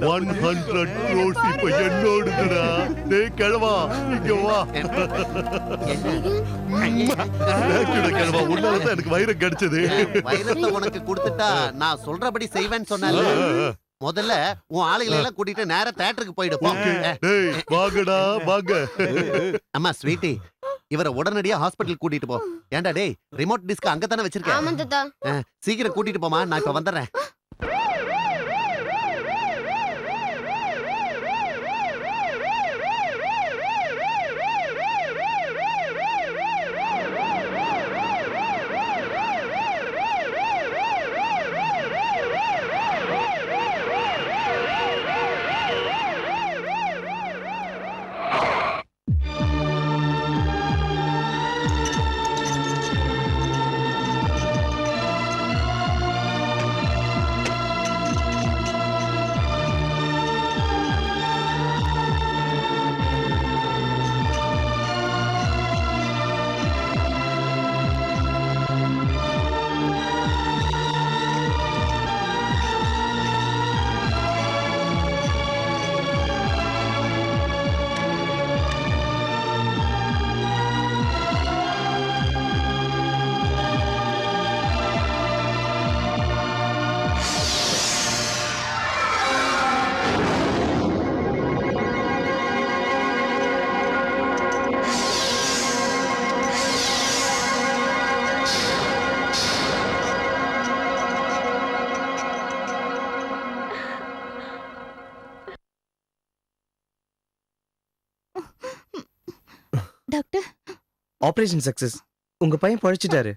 100 crores இப்ப என்னோடுதுடா. டேய் கிழவா, இங்க வா. கிழவா, உன்னாலதான் எனக்கு வைரம் கிடைச்சது. வைரத்தை உனக்கு கொடுத்துட்டா நான் சொல்றபடி செய்வேன்னு சொன்னால. முதல்ல உன் ஆளுகளை எல்லாம் கூட்டிட்டு நேரா தியேட்டருக்கு போயிடுப்போம். டேய் வாங்கடா வாங்க. அம்மா ஸ்வீட்டி, இவரை உடனடியா ஹாஸ்பிடல் கூட்டிட்டு போ. ஏண்டா டேய், ரிமோட் டிஸ்க் அங்கதானே வச்சிருக்க? ஆமா தாத்தா. சீக்கிரம் கூட்டிட்டு போமா, நான் இப்ப வந்துடுறேன். Doctor, operation success. உங்க பையன் பழிச்சிட்டாரு.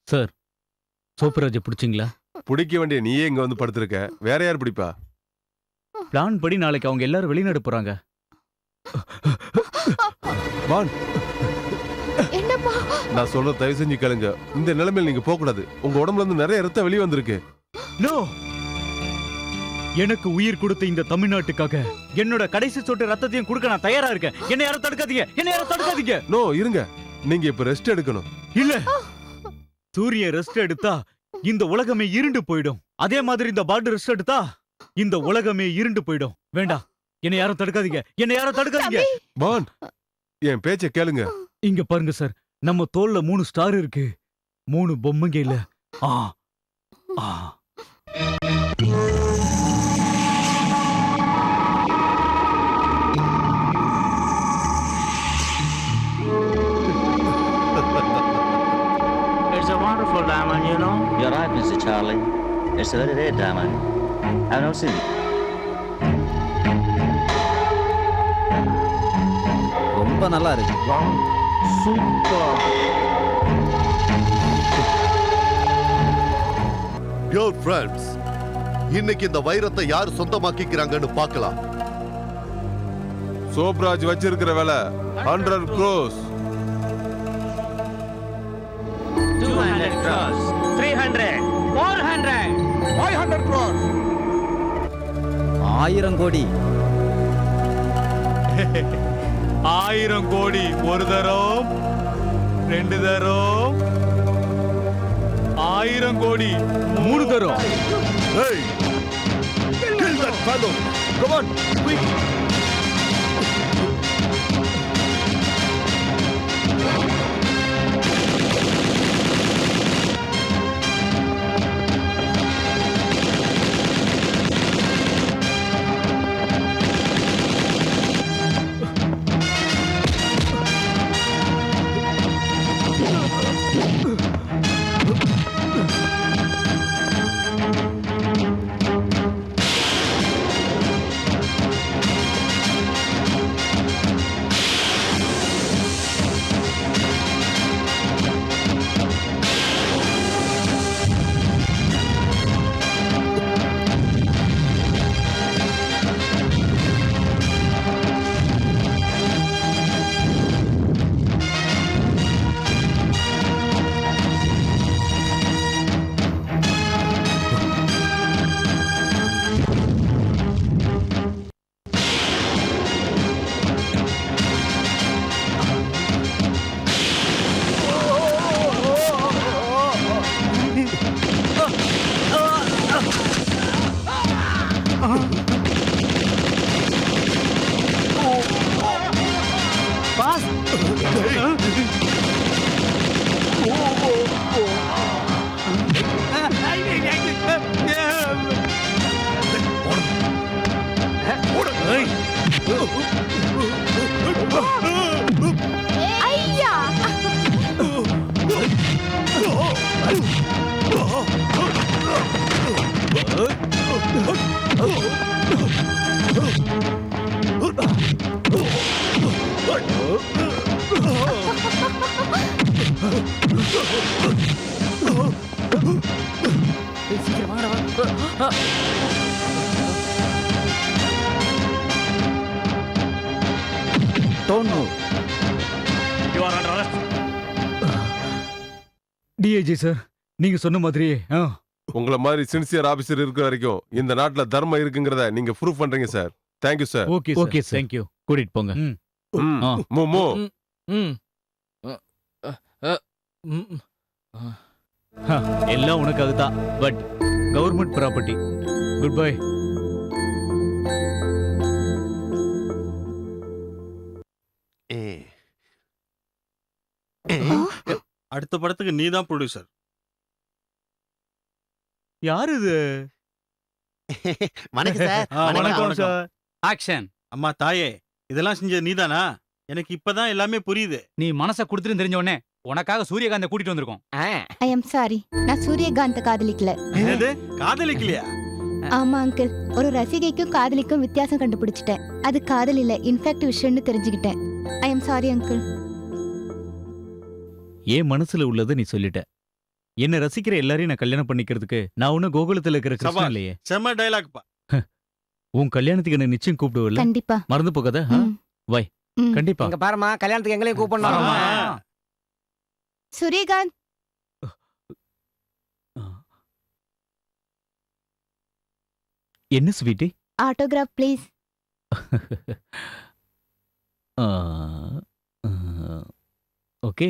சார், சோப்புராஜை பிடிச்சிங்களா? பிடிக்க வேண்டிய நீயே இங்க வந்து படுத்திருக்க, வேற யார் பிடிப்பா? பிளான் படி நாளைக்கு அவங்க எல்லாரும் வெளிநாடு போறாங்க. வான், என்னப்பா? நான் சொல்ற தயவு செஞ்சு கேளுங்க. இந்த நிலைமையில நீங்க போக கூடாது. உங்க உடம்புல இருந்து நிறைய ரத்தம் வெளியே வந்திருக்கு. நோ, எனக்கு உயிர் கொடுத்த இந்த தமிழ்நாட்டுக்காக என்னோட கடைசி சொட்டு ரத்தத்தையும் கொடுக்க நான் தயாரா இருக்கேன். என்ன யாரும் தடுக்காதீங்க, என்ன யாரும் தடுக்காதீங்க. நோ, இருங்க. நீங்க இப்ப ரெஸ்ட் எடுக்கணும். இல்ல, சூரிய ரெஸ்ட் எடுத்தா இந்த உலகமே இருண்டு போயிடும். அதே மாதிரி இந்த பாட்டு ரெஸ்ட் எடுத்தா இந்த உலகமே இருண்டு போயிடும். வேண்டாம், என்ன யாரும் தடுக்காதீங்க, என்ன யாரும் தடுக்காதீங்க. பான், என் பேச்ச கேளுங்க. இங்க பாருங்க சார், நம்ம தோல்ல 3 ஸ்டார் இருக்கு, 3 பொம்மைங்க இல்ல. ஆ ஆ It's a wonderful diamond, you know. You're right, Mr. Charlie. It's a very rare diamond. I've never seen it. ரொம்ப நல்லா இருக்கு. Super. டியர் ஃப்ரெண்ட்ஸ், இன்னைக்கு இந்த வைரத்தை யார் சொந்தமாக்கிக்கிறாங்கன்னு பார்க்கலாம். சோப்ராஜ் வச்சிருக்கிற விலை 100 crores. 200 crores. 300. 400. 500 crores. 1000 கோடி. 1000 கோடி. ஒரு தரம், 2 தரம், 1000 கோடி, 3 தரம். Hey! Kill that fellow! Come on, quick! Don't move. You are under arrest. DIG sir, நீங்க சொன்ன மாதிரியே உங்கள மாதிரி சின்சியர் ஆபீசர் இருக்கிற வரைக்கும் இந்த நாட்டுல தர்மம் இருக்குங்கிறத நீங்க ப்ரூவ் பண்றீங்க sir. Thank you sir. Okay okay sir, thank you. கூட்டிட்டு போங்க. மூ மூ. எல்லாம் உனக்காக தான், but government property. Good bye. அடுத்த படத்துக்கு நீ தான் ப்ரொடியூசர். யார் இது? வணக்கம் சார். வணக்கம் சார். ஆக்ஷன். அம்மா தாயே, இதெல்லாம் செஞ்சது நீதானா? எனக்கு இப்பதான் எல்லாமே புரியுது. நீ மனசை கொடுத்துட்டு தெரிஞ்ச உடனே உனக்காக சூரியகாந்த கூட்டிட்டு வந்திருக்கோம். ஐ எம் சாரி, நான் சூரியகாந்த காதலிக்கல. என்னது, காதலிக்கலையா? ஆமா அங்கிள், ஒரு ரசிகைக்கும் காதலிக்கும் வித்தியாசம் கண்டுபிடிச்சிட்டேன். அது காதல் இல்ல, இன்ஃபேக்ட் விஷயம்னு தெரிஞ்சுக்கிட்டேன். I am sorry uncle. ஏன் மனசுல உள்ளதை நீ சொல்லிட்ட. என்ன ரசிக்கிற எல்லாரையும் நான் கல்யாணம் பண்ணிக்கிறதுக்கு நான் ஒன்னும் கோகுலத்துல இருக்கிற கிருஷ்ணன் இல்லையே. செம்ம டயலாக் பா. உன் கல்யாணத்துக்கு என்ன நிச்சயம் கூப்பிடுவல? கண்டிப்பா. மறந்து போகாத. வை. கண்டிப்பா. இங்க பாருமா, கல்யாணத்துக்கு எங்களையும் கூப்பிடணும். சூரியகாந்த். என்ன ஸ்வீட்டி? Autograph please. ஓகே.